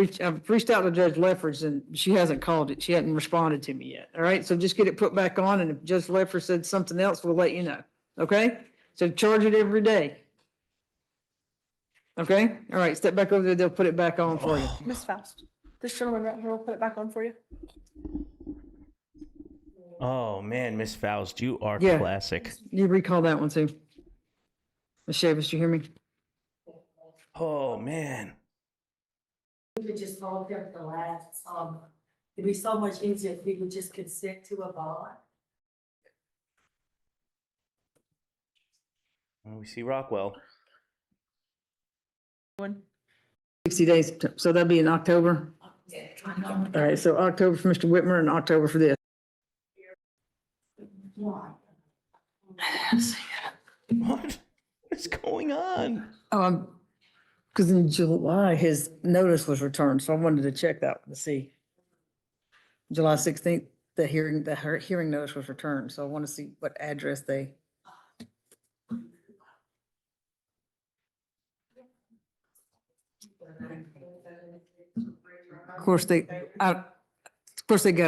[SPEAKER 4] reached out to Judge Leffers and she hasn't called it. She hasn't responded to me yet. All right, so just get it put back on, and if Judge Leffers said something else, we'll let you know. Okay? So charge it every day. Okay? All right, step back over there. They'll put it back on for you.
[SPEAKER 11] Miss Faust, this gentleman right here will put it back on for you.
[SPEAKER 5] Oh man, Miss Faust, you are
[SPEAKER 4] Yeah.
[SPEAKER 5] classic.
[SPEAKER 4] You recall that one too. Ms. Chavis, you hear me?
[SPEAKER 5] Oh man.
[SPEAKER 10] We could just hold them the last, it'd be so much easier if we could just consent to a bond.
[SPEAKER 5] Well, we see Rockwell.
[SPEAKER 4] 60 days, so that'll be in October. All right, so October for Mr. Whitmer and October for this.
[SPEAKER 5] What? What's going on?
[SPEAKER 4] Because in July, his notice was returned, so I wanted to check that to see. July 16th, the hearing notice was returned, so I want to see what address they. Of course, they got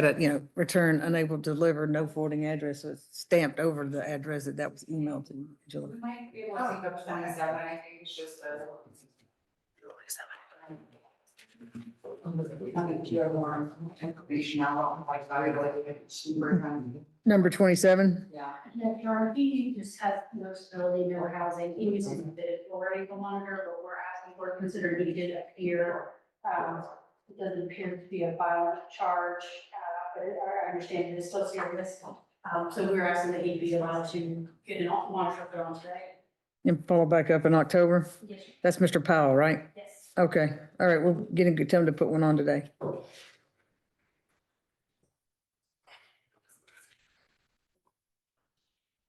[SPEAKER 4] a, return unable to deliver, no forwarding address, so it's stamped over the address that was emailed to Julie.
[SPEAKER 7] Might be able to pick up 27, I think it's just a.
[SPEAKER 4] Number 27.
[SPEAKER 10] Yeah. PRP just has no stability, no housing, even if it's already a monitor, but we're asking for it considered we did appear. It doesn't appear to be a violent charge, but I understand it is still serious. So we're asking that he be allowed to get an monitor put on today.
[SPEAKER 4] And follow back up in October?
[SPEAKER 10] Yes.
[SPEAKER 4] That's Mr. Powell, right?
[SPEAKER 10] Yes.
[SPEAKER 4] Okay, all right, we'll get a good time to put one on today.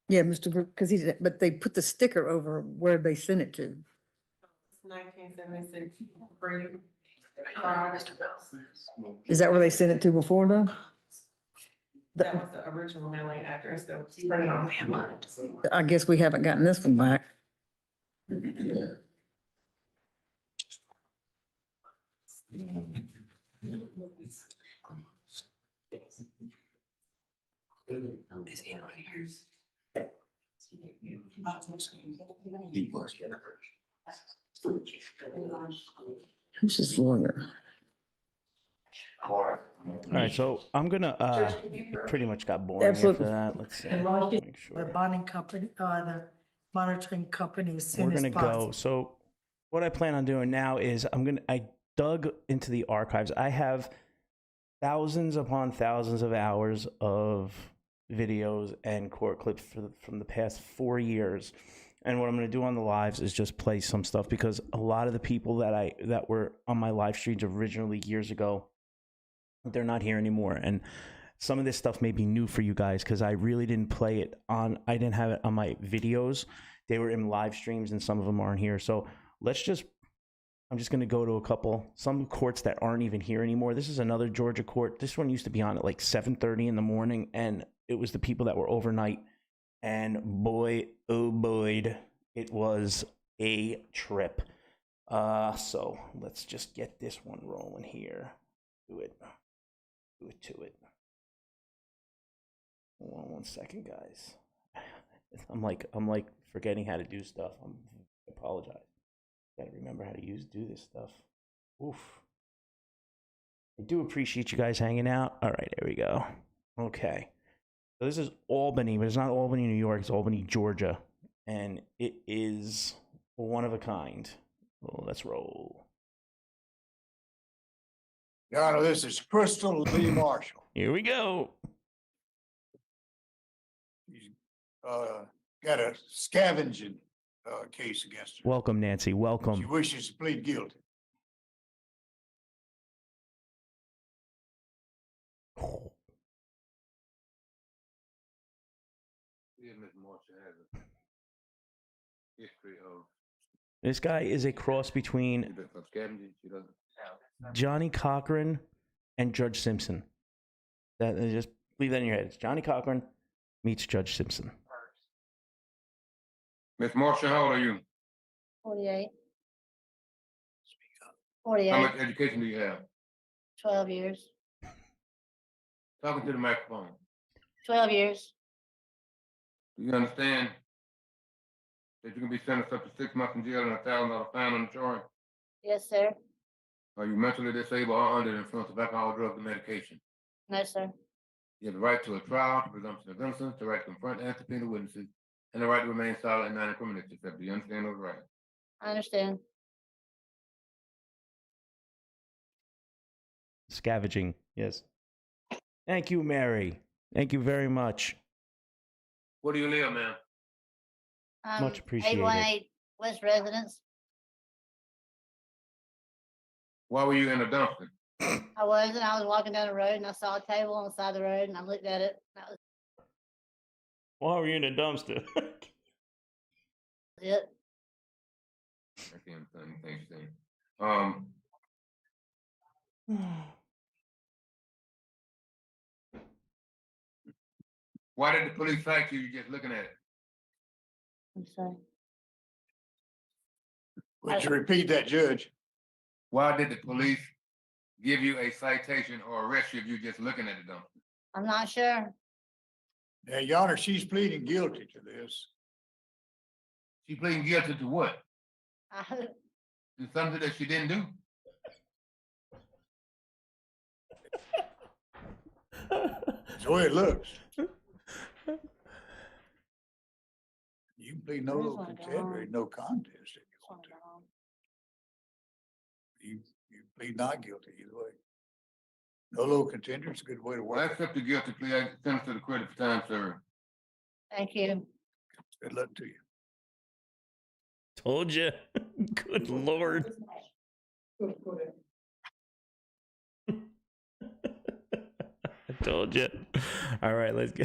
[SPEAKER 4] Yeah, Mr. Because but they put the sticker over where they sent it to.
[SPEAKER 7] 1976.
[SPEAKER 4] Is that where they sent it to before though?
[SPEAKER 7] That was the original mailing address that was printed on.
[SPEAKER 4] I guess we haven't gotten this one back. Who's this lawyer?
[SPEAKER 5] All right, so I'm gonna pretty much got boring
[SPEAKER 4] Absolutely.
[SPEAKER 5] after that. Let's see.
[SPEAKER 10] And
[SPEAKER 5] Make sure.
[SPEAKER 10] the bonding company, the monitoring company is
[SPEAKER 5] We're gonna go. So what I plan on doing now is I dug into the archives. I have thousands upon thousands of hours of videos and court clips from the past 4 years. And what I'm going to do on the lives is just play some stuff, because a lot of the people that were on my live streams originally years ago, they're not here anymore. And some of this stuff may be new for you guys, because I really didn't play it on, I didn't have it on my videos. They were in live streams and some of them aren't here. So I'm just going to go to some courts that aren't even here anymore. This is another Georgia court. This one used to be on at like 7:30 in the morning, and it was the people that were overnight. And boy, oh boy, it was a trip. So let's just get this one rolling here. Do it to it. Hold on 1 second, guys. I'm like forgetting how to do stuff. I apologize. Gotta remember how to do this stuff. Oof. I do appreciate you guys hanging out. All right, there we go. Okay. So this is Albany, but it's not Albany, New York. It's Albany, Georgia. And it is one of a kind. Well, let's roll.
[SPEAKER 3] Your Honor, this is Crystal Lee Marshall.
[SPEAKER 5] Here we go.
[SPEAKER 3] Got a scavenging case against her.
[SPEAKER 5] Welcome, Nancy. Welcome.
[SPEAKER 3] She wishes to plead guilty.
[SPEAKER 5] This guy is a cross between Johnny Cochran and Judge Simpson. Just leave that in your head. It's Johnny Cochran meets Judge Simpson.
[SPEAKER 16] Miss Marshall, how old are you?
[SPEAKER 10] 48.
[SPEAKER 3] How
[SPEAKER 16] 48,
[SPEAKER 3] much education do you have?
[SPEAKER 16] 12 years,
[SPEAKER 3] Talking to the microphone.
[SPEAKER 16] 12 years.
[SPEAKER 3] Do you understand that you can be sentenced up to 6 months in jail and a $1,000 fine on the charge?
[SPEAKER 16] Yes, sir.
[SPEAKER 3] Are you mentally disabled or under the influence of alcohol, drugs, and medication?
[SPEAKER 16] No, sir.
[SPEAKER 3] You have the right to a trial, presumption of innocence, the right to confront and subpoena witnesses, and the right to remain silent and not incriminate yourself. Do you understand those rights?
[SPEAKER 16] I understand.
[SPEAKER 5] Scavenging. Yes. Thank you, Mary. Thank you very much.
[SPEAKER 3] Where do you live, ma'am?
[SPEAKER 5] Much appreciated.
[SPEAKER 16] 818 West Residence.
[SPEAKER 3] Why were you in a dumpster?
[SPEAKER 16] I wasn't. I was walking down the road and I saw a table on the side of the road and I looked at it. That was
[SPEAKER 5] Why were you in a dumpster?
[SPEAKER 16] it.
[SPEAKER 3] I can't understand anything you're saying. Why did the police cite you? You're just looking at it.
[SPEAKER 16] I'm sorry.
[SPEAKER 3] Would you repeat that, Judge? Why did the police give you a citation or arrest you if you're just looking at the dumpster?
[SPEAKER 16] I'm not sure.
[SPEAKER 3] Yeah, Your Honor, she's pleading guilty to this. She pleading guilty to what? To something that she didn't do? That's the way it looks. You can plead no contender, there's no contest if you want to. You plead not guilty either way. No low contender, it's a good way to work. I accept the guilty plea. I sentence to the credit for time served.
[SPEAKER 16] Thank you.
[SPEAKER 3] Good luck to you.
[SPEAKER 5] Told you. Good Lord. I told you. All right, let's go.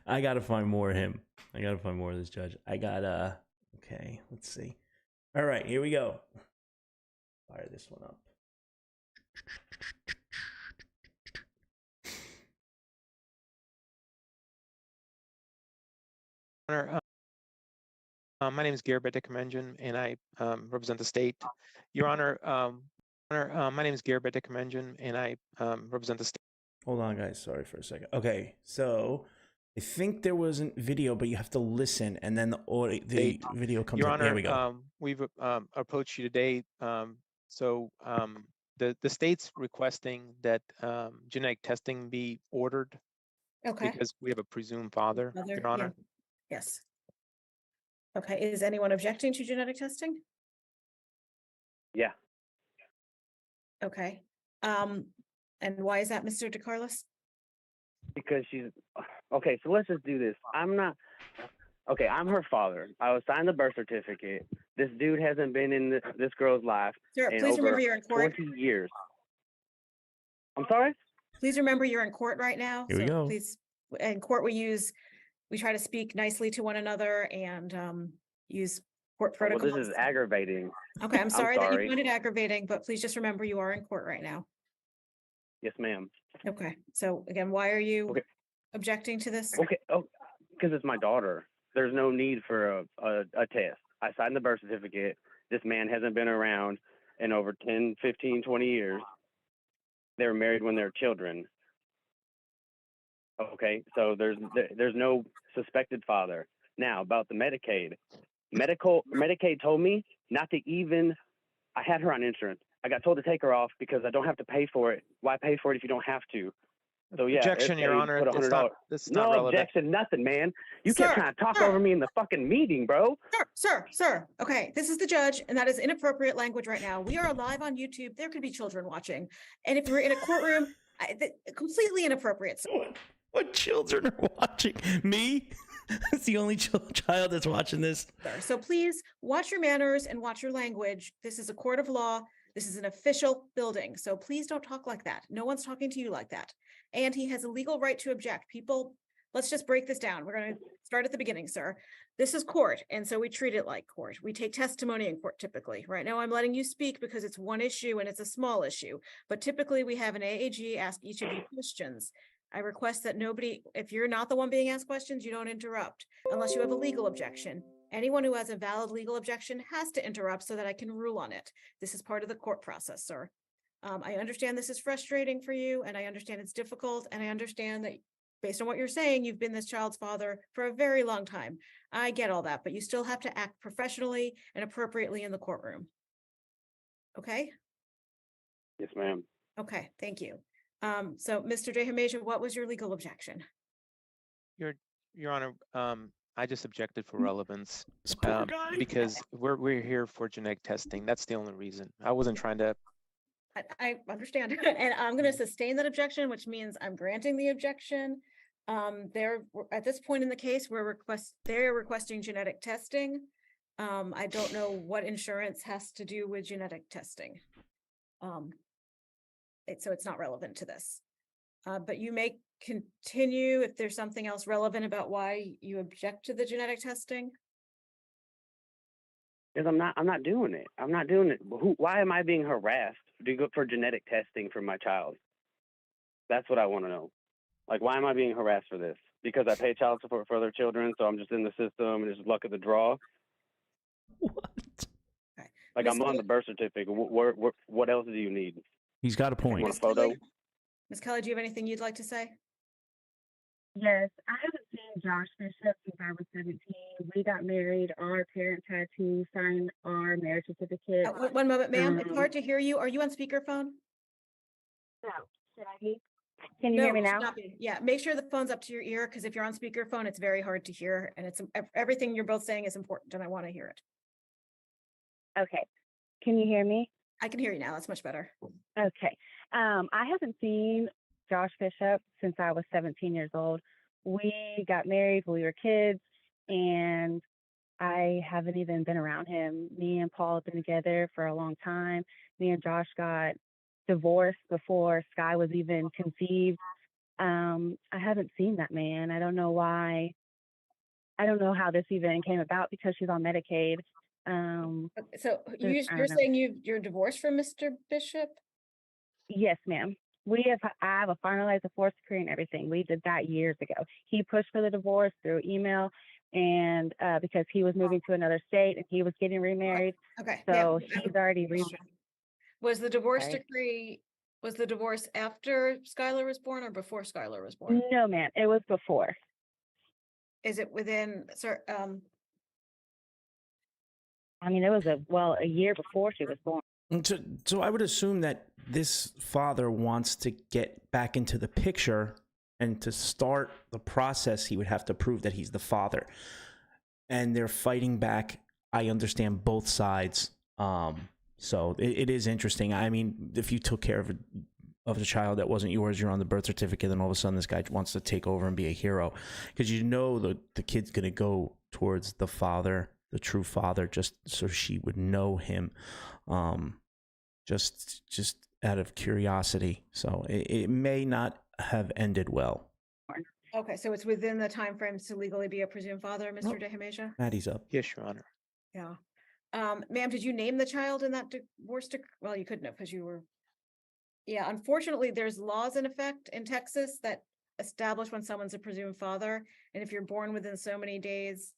[SPEAKER 5] I gotta find more of him. I gotta find more of this judge. I gotta. Okay, let's see. All right, here we go. Fire this one up.
[SPEAKER 17] Honor, my name is Garrett Deckamenjian, and I represent the state. Your Honor, my name is Garrett Deckamenjian, and I represent the state.
[SPEAKER 5] Hold on, guys. Sorry for a second. Okay, so I think there wasn't video, but you have to listen, and then the audio, the video comes
[SPEAKER 17] Your
[SPEAKER 5] up.
[SPEAKER 17] Honor,
[SPEAKER 5] Here we go.
[SPEAKER 17] we've approached you today. The state's requesting that genetic testing be ordered.
[SPEAKER 18] Okay.
[SPEAKER 17] Because we have a presumed father, Your Honor.
[SPEAKER 18] Yeah. Yes. Okay, is anyone objecting to genetic testing?
[SPEAKER 17] Yeah.
[SPEAKER 18] Okay. And why is that, Mr. DeCarlos?
[SPEAKER 19] Because she's okay. So let's just do this. I'm her father. I was signed the birth certificate. This dude hasn't been in this girl's life
[SPEAKER 18] Sir,
[SPEAKER 19] in
[SPEAKER 18] please
[SPEAKER 19] over
[SPEAKER 18] remember you're in court.
[SPEAKER 19] 20 years. I'm sorry?
[SPEAKER 18] Please remember you're in court right now.
[SPEAKER 5] Here we go.
[SPEAKER 18] Please, in court we try to speak nicely to one another and use court
[SPEAKER 19] Well,
[SPEAKER 18] protocols.
[SPEAKER 19] this is aggravating.
[SPEAKER 18] Okay, I'm sorry that you find it aggravating, but please just remember you are in court right now.
[SPEAKER 19] Yes, ma'am.
[SPEAKER 18] Okay, so again, why are you objecting to this?
[SPEAKER 19] Okay. Oh, because it's my daughter. There's no need for a test. I signed the birth certificate. This man hasn't been around in over 10, 15, 20 years. They were married when they were children. Okay, so there's no suspected father. Now about the Medicaid. Medicaid told me not to even, I had her on insurance. I got told to take her off because I don't have to pay for it. Why pay for it if you don't have to? So yeah.
[SPEAKER 17] Objection, Your Honor. It's not
[SPEAKER 19] No
[SPEAKER 17] relevant.
[SPEAKER 19] objection, nothing, man. You kept trying to talk over me in the fucking meeting, bro.
[SPEAKER 18] Sir. Okay, this is the judge, and that is inappropriate language right now. We are live on YouTube. There could be children watching. And if we're in a courtroom, completely inappropriate.
[SPEAKER 5] What children are watching? Me? It's the only child that's watching this.
[SPEAKER 18] So please watch your manners and watch your language. This is a court of law. This is an official building. So please don't talk like that. No one's talking to you like that. And he has a legal right to object. People, let's just break this down. We're going to start at the beginning, sir. This is court. And so we treat it like court. We take testimony in court typically. Right now I'm letting you speak because it's one issue and it's a small issue. But typically we have an AAG ask each of you questions. I request that nobody, if you're not the one being asked questions, you don't interrupt unless you have a legal objection. Anyone who has a valid legal objection has to interrupt so that I can rule on it. This is part of the court process, sir. I understand this is frustrating for you, and I understand it's difficult, and I understand that based on what you're saying, you've been this child's father for a very long time. I get all that, but you still have to act professionally and appropriately in the courtroom. Okay?
[SPEAKER 19] Yes, ma'am.
[SPEAKER 18] Okay, thank you. So Mr. De Himeja, what was your legal objection?
[SPEAKER 17] Your Honor, I just objected for relevance
[SPEAKER 5] poor guy.
[SPEAKER 17] because we're here for genetic testing. That's the only reason. I wasn't trying to.
[SPEAKER 18] I understand, and I'm going to sustain that objection, which means I'm granting the objection. At this point in the case, they're requesting genetic testing. I don't know what insurance has to do with genetic testing. So it's not relevant to this. But you may continue if there's something else relevant about why you object to the genetic testing.
[SPEAKER 19] Because I'm not doing it. I'm not doing it. Why am I being harassed to go for genetic testing for my child? That's what I want to know. Like, why am I being harassed for this? Because I pay child support for other children, so I'm just in the system and it's luck of the draw.
[SPEAKER 5] What?
[SPEAKER 19] Like, I'm on the birth certificate. What else do you need?
[SPEAKER 5] He's got a
[SPEAKER 19] You
[SPEAKER 5] point.
[SPEAKER 19] want a photo?
[SPEAKER 18] Ms. Kelly, do you have anything you'd like to say?
[SPEAKER 20] Yes, I haven't seen Josh Bishop since I was 17. We got married. Our parents had to sign our marriage certificate.
[SPEAKER 18] One moment, ma'am. It's hard to hear you. Are you on speakerphone?
[SPEAKER 20] No. Should I be? Can you hear me now?
[SPEAKER 18] Stop it. Yeah, make sure the phone's up to your ear, because if you're on speakerphone, it's very hard to hear, and it's everything you're both saying is important, and I want to hear it.
[SPEAKER 20] Okay. Can you hear me?
[SPEAKER 18] I can hear you now. That's much better.
[SPEAKER 20] Okay. I haven't seen Josh Bishop since I was 17 years old. We got married when we were kids, and I haven't even been around him. Me and Paul have been together for a long time. Me and Josh got divorced before Sky was even conceived. I haven't seen that man. I don't know why. I don't know how this even came about because she's on Medicaid.
[SPEAKER 18] So you're saying you're divorced from Mr. Bishop?
[SPEAKER 20] Yes, ma'am. I have a finalized divorce decree and everything. We did that years ago. He pushed for the divorce through email, and because he was moving to another state and he was getting remarried.
[SPEAKER 18] Okay.
[SPEAKER 20] So
[SPEAKER 18] yeah.
[SPEAKER 20] he's already
[SPEAKER 18] Was the divorce
[SPEAKER 20] Sorry.
[SPEAKER 18] decree, was the divorce after Skylar was born or before Skylar was born?
[SPEAKER 20] No, ma'am. It was before.
[SPEAKER 18] Is it within, sir,
[SPEAKER 20] I mean, it was a year before she was born.
[SPEAKER 5] So I would assume that this father wants to get back into the picture, and to start the process, he would have to prove that he's the father. And they're fighting back. I understand both sides. So it is interesting. I mean, if you took care of the child that wasn't yours, you're on the birth certificate, and all of a sudden this guy wants to take over and be a hero, because you know the kid's gonna go towards the father, the true father, just so she would know him, just out of curiosity. So it may not have ended well.
[SPEAKER 18] okay, so it's within the timeframes to legally be a presumed father, Mr. De Himeja?
[SPEAKER 5] Maddie's up.
[SPEAKER 17] Yes, Your Honor.
[SPEAKER 18] Yeah. Ma'am, did you name the child in that divorce decree? Well, you couldn't have because you were. Yeah, unfortunately, there's laws in effect in Texas that establish when someone's a presumed father. And if you're born within so many days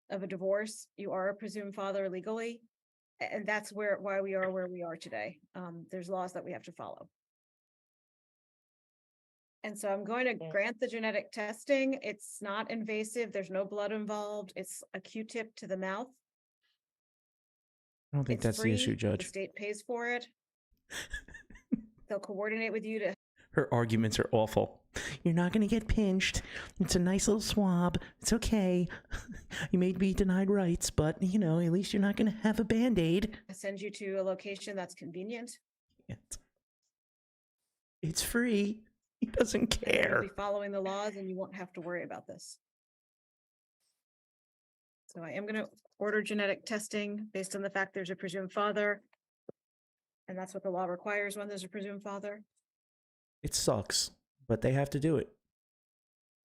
[SPEAKER 18] of a divorce, you are a presumed father legally. And that's why we are where we are today. There's laws that we have to follow. And so I'm going to grant the genetic testing. It's not invasive. There's no blood involved. It's a Q-tip to the mouth.
[SPEAKER 5] I don't think
[SPEAKER 18] It's
[SPEAKER 5] that's
[SPEAKER 18] free.
[SPEAKER 5] the issue,
[SPEAKER 18] The
[SPEAKER 5] Judge.
[SPEAKER 18] state pays for it. They'll coordinate with you to.
[SPEAKER 5] Her arguments are awful. You're not going to get pinched. It's a nice little swab. It's okay. You may be denied rights, but, you know, at least you're not going to have a Band-Aid.
[SPEAKER 18] Send you to a location that's convenient.
[SPEAKER 5] It's free. He doesn't
[SPEAKER 18] You'll
[SPEAKER 5] care.
[SPEAKER 18] be following the laws and you won't have to worry about this. So I am going to order genetic testing based on the fact there's a presumed father. And that's what the law requires when there's a presumed father.
[SPEAKER 5] It sucks, but they have to do it.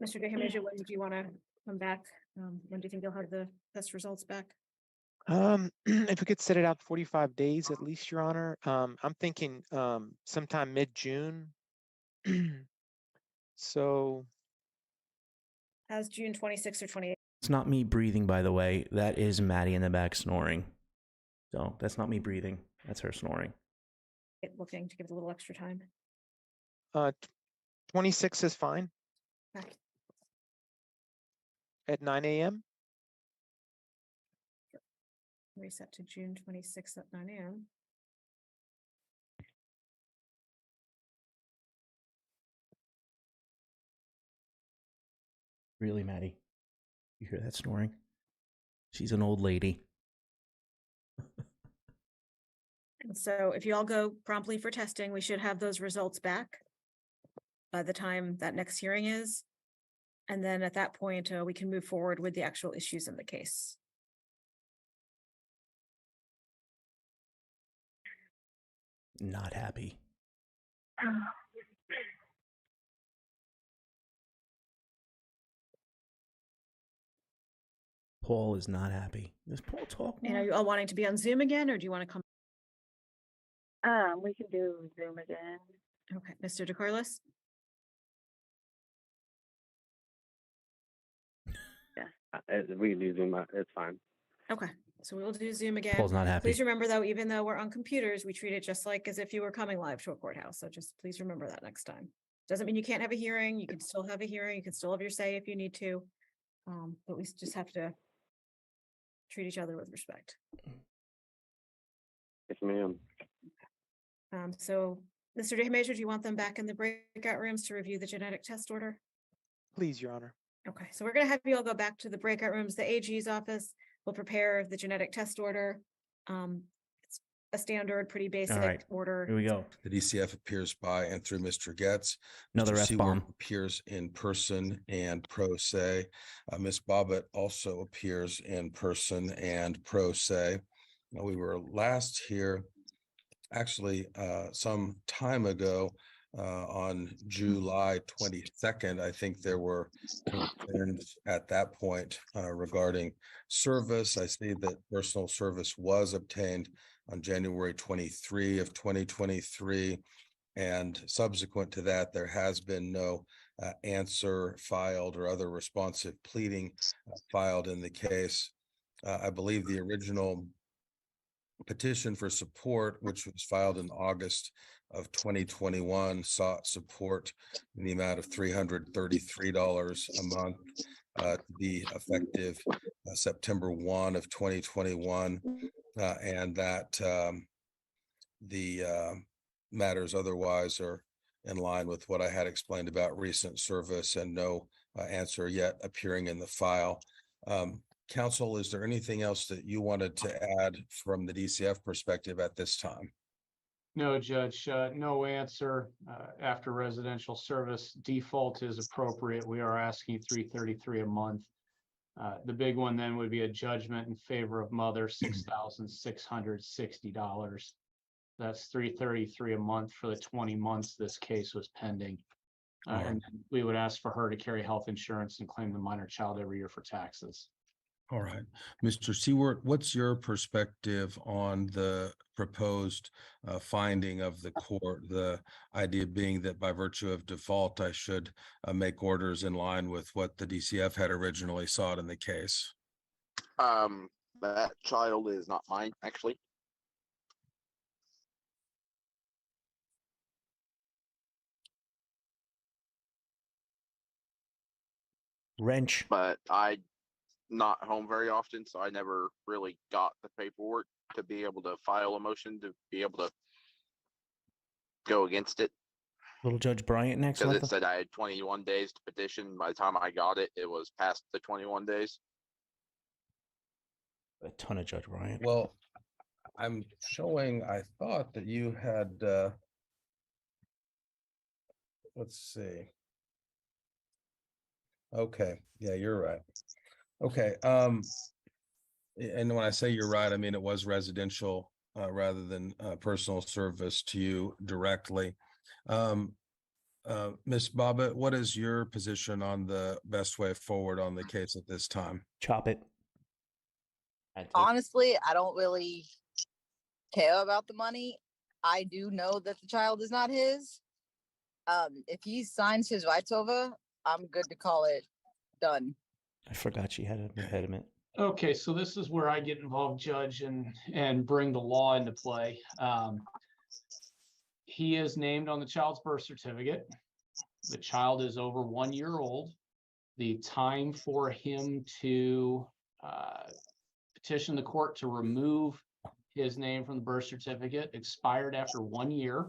[SPEAKER 18] Mr. De Himeja, when do you want to come back? When do you think you'll have the test results back?
[SPEAKER 17] If we could set it out 45 days at least, Your Honor. I'm thinking sometime mid-June. So
[SPEAKER 18] As June 26th or 28th?
[SPEAKER 5] It's not me breathing, by the way. That is Maddie in the back snoring. So that's not me breathing. That's her snoring.
[SPEAKER 18] Looking to give it a little extra time.
[SPEAKER 17] 26 is fine
[SPEAKER 18] Okay.
[SPEAKER 17] at 9 a.m.
[SPEAKER 18] Reset to June 26th at 9 a.m.
[SPEAKER 5] Really, Maddie? You hear that snoring? She's an old lady.
[SPEAKER 18] And so if you all go promptly for testing, we should have those results back by the time that next hearing is. And then at that point, we can move forward with the actual issues in the case.
[SPEAKER 5] Not happy. Paul is not happy. Does Paul talk
[SPEAKER 18] And
[SPEAKER 5] more?
[SPEAKER 18] are you all wanting to be on Zoom again, or do you want to come?
[SPEAKER 20] We can do Zoom again.
[SPEAKER 18] Okay, Mr. DeCarlos?
[SPEAKER 19] We can do Zoom. It's fine.
[SPEAKER 18] Okay, so we will do Zoom again.
[SPEAKER 5] Paul's not happy.
[SPEAKER 18] Please remember though, even though we're on computers, we treat it just like as if you were coming live to a courthouse. So just please remember that next time. Doesn't mean you can't have a hearing. You can still have a hearing. You can still have your say if you need to. But we just have to treat each other with respect.
[SPEAKER 19] Yes, ma'am.
[SPEAKER 18] So Mr. DeMajor, do you want them back in the breakout rooms to review the genetic test order?
[SPEAKER 17] Please, Your Honor.
[SPEAKER 18] Okay, so we're gonna have you all go back to the breakout rooms. The AG's office will prepare the genetic test order. It's a standard, pretty basic
[SPEAKER 5] right,
[SPEAKER 18] order.
[SPEAKER 5] Here we go.
[SPEAKER 21] The DCF appears by and through Mr. Getz.
[SPEAKER 5] Another
[SPEAKER 21] Mr.
[SPEAKER 5] F-bomb.
[SPEAKER 21] Seward appears in person and pro se. Ms. Bobbitt also appears in person and pro se. We were last here actually some time ago on July 22nd. I think there were concerns at that point regarding service. I see that personal service was obtained on January 23 of 2023. And subsequent to that, there has been no answer filed or other responsive pleading filed in the case. I believe the original petition for support, which was filed in August of 2021, sought support in the amount of $333 a month to be effective September 1 of 2021, and that the matters otherwise are in line with what I had explained about recent service, and no answer yet appearing in the file. Counsel, is there anything else that you wanted to add from the DCF perspective at this time?
[SPEAKER 22] No, Judge, no answer after residential service. Default is appropriate. We are asking $333 a month. The big one then would be a judgment in favor of mother, $6,660. That's $333 a month for the 20 months this case was pending. And we would ask for her to carry health insurance and claim the minor child every year for taxes.
[SPEAKER 21] All right, Mr. Seward, what's your perspective on the proposed finding of the court? The idea being that by virtue of default, I should make orders in line with what the DCF had originally sought in the case.
[SPEAKER 23] That child is not mine, actually.
[SPEAKER 5] Wrench.
[SPEAKER 23] But I not home very often, so I never really got the paperwork to be able to file a motion to be able to go against it.
[SPEAKER 5] Little Judge Bryant next
[SPEAKER 23] Because
[SPEAKER 5] month.
[SPEAKER 23] it said I had 21 days to petition. By the time I got it, it was past the 21 days.
[SPEAKER 5] A ton of Judge Bryant.
[SPEAKER 21] Well, I'm showing, I thought that you had, let's see. Okay, yeah, you're right. Okay, and when I say you're right, I mean it was residential rather than personal service to you directly. Ms. Bobbitt, what is your position on the best way forward on the case at this time?
[SPEAKER 5] Chop it.
[SPEAKER 24] Honestly, I don't really care about the money. I do know that the child is not his. If he signs his rights over, I'm good to call it done.
[SPEAKER 5] I forgot she had an impediment.
[SPEAKER 22] Okay, so this is where I get involved, Judge, and bring the law into play. He is named on the child's birth certificate. The child is over 1 year old. The time for him to petition the court to remove his name from the birth certificate expired after 1 year.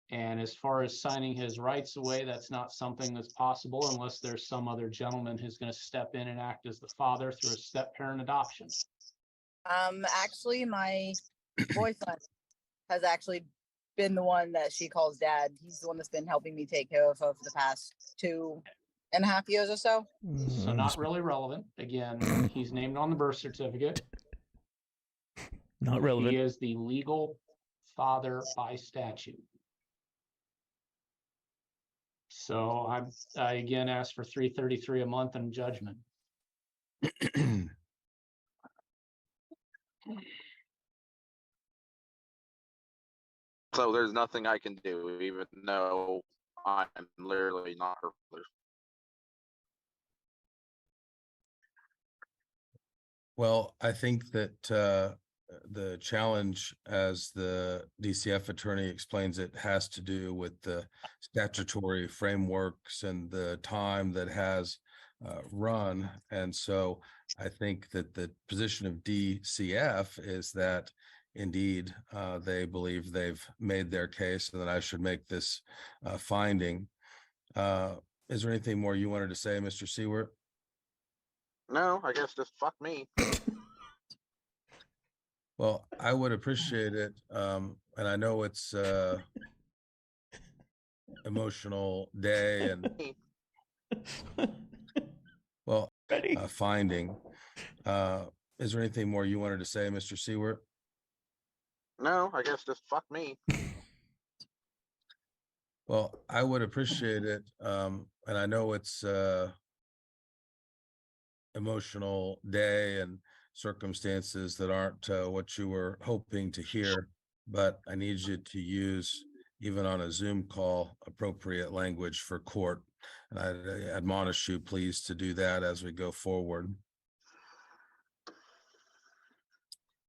[SPEAKER 22] And as far as signing his rights away, that's not something that's possible unless there's some other gentleman who's going to step in and act as the father through a step-parent adoption.
[SPEAKER 24] Actually, my boyfriend has actually been the one that she calls dad. He's the one that's been helping me take care of her for the past 2.5 years or so.
[SPEAKER 22] So not really relevant. Again, he's named on the birth certificate.
[SPEAKER 5] Not relevant.
[SPEAKER 22] He is the legal father by statute. So I again ask for $333 a month in judgment.
[SPEAKER 23] So there's nothing I can do, even though I'm literally not her father.
[SPEAKER 21] Well, I think that the challenge, as the DCF attorney explains it, has to do with the statutory frameworks and the time that has run. And so I think that the position of DCF is that indeed they believe they've made their case and that I should make this finding. Is there anything more you wanted to say, Mr. Seward?
[SPEAKER 23] No, I guess just fuck me.
[SPEAKER 21] Well, I would appreciate it. And I know it's emotional day and well, finding. Is there anything more you wanted to say, Mr. Seward?
[SPEAKER 23] No, I guess just fuck me.
[SPEAKER 21] Well, I would appreciate it. And I know it's emotional day and circumstances that aren't what you were hoping to hear, but I need you to use, even on a Zoom call, appropriate language for court. And I admonish you, please, to do that as we go forward.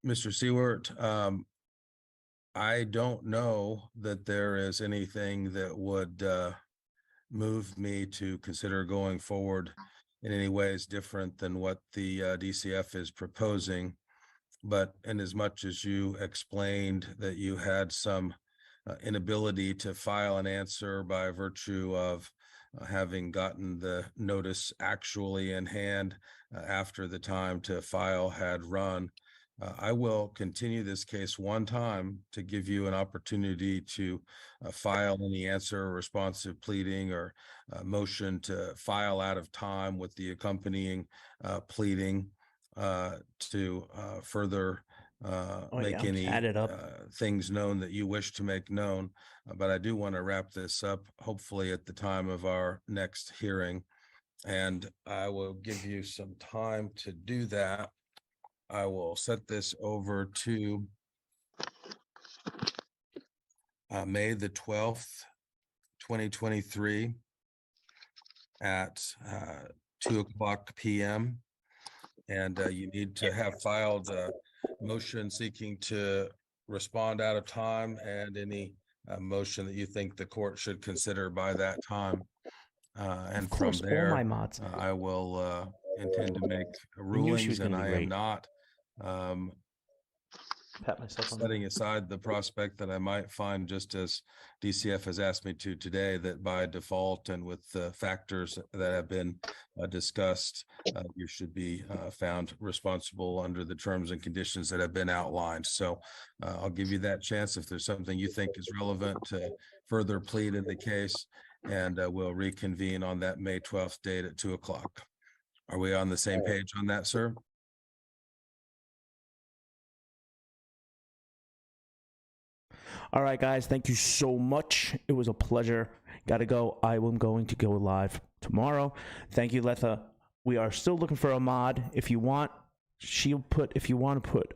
[SPEAKER 21] Mr. Seward, I don't know that there is anything that would move me to consider going forward in any ways different than what the DCF is proposing. But in as much as you explained that you had some inability to file an answer by virtue of having gotten the notice actually in hand after the time to file had run, I will continue this case one time to give you an opportunity to file any answer or responsive pleading or motion to file out of time with the accompanying pleading to further make any things known that you wish to make known. But I do want to wrap this up, hopefully at the time of our next hearing. And I will give you some time to do that. I will set this over to May the 12th, 2023 at 2:00 p.m. And you need to have filed a motion seeking to respond out of time and any motion that you think the court should consider by that time. And from there, I will intend to make rulings, and I am not
[SPEAKER 5] pat myself on
[SPEAKER 21] setting aside the prospect that I might find, just as DCF has asked me to today, that by default and with the factors that have been discussed, you should be found responsible under the terms and conditions that have been outlined. So I'll give you that chance if there's something you think is relevant to further plead in the case, and we'll reconvene on that May 12th date at 2:00. Are we on the same page on that, sir?
[SPEAKER 5] All right, guys, thank you so much. It was a pleasure. Gotta go. I am going to go live tomorrow. Thank you, Letha. We are still looking for a mod. If you want, if you want to put,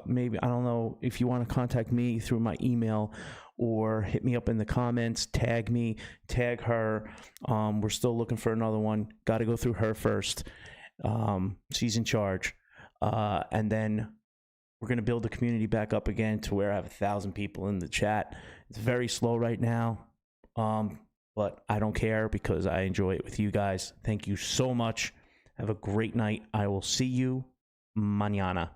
[SPEAKER 5] maybe, I don't know, if you want to contact me through my email or hit me up in the comments, tag me, tag her. We're still looking for another one. Got to go through her first. She's in charge. And then we're going to build the community back up again to where I have 1,000 people in the chat. It's very slow right now, but I don't care because I enjoy it with you guys. Thank you so much. Have a great night. I will see you mañana.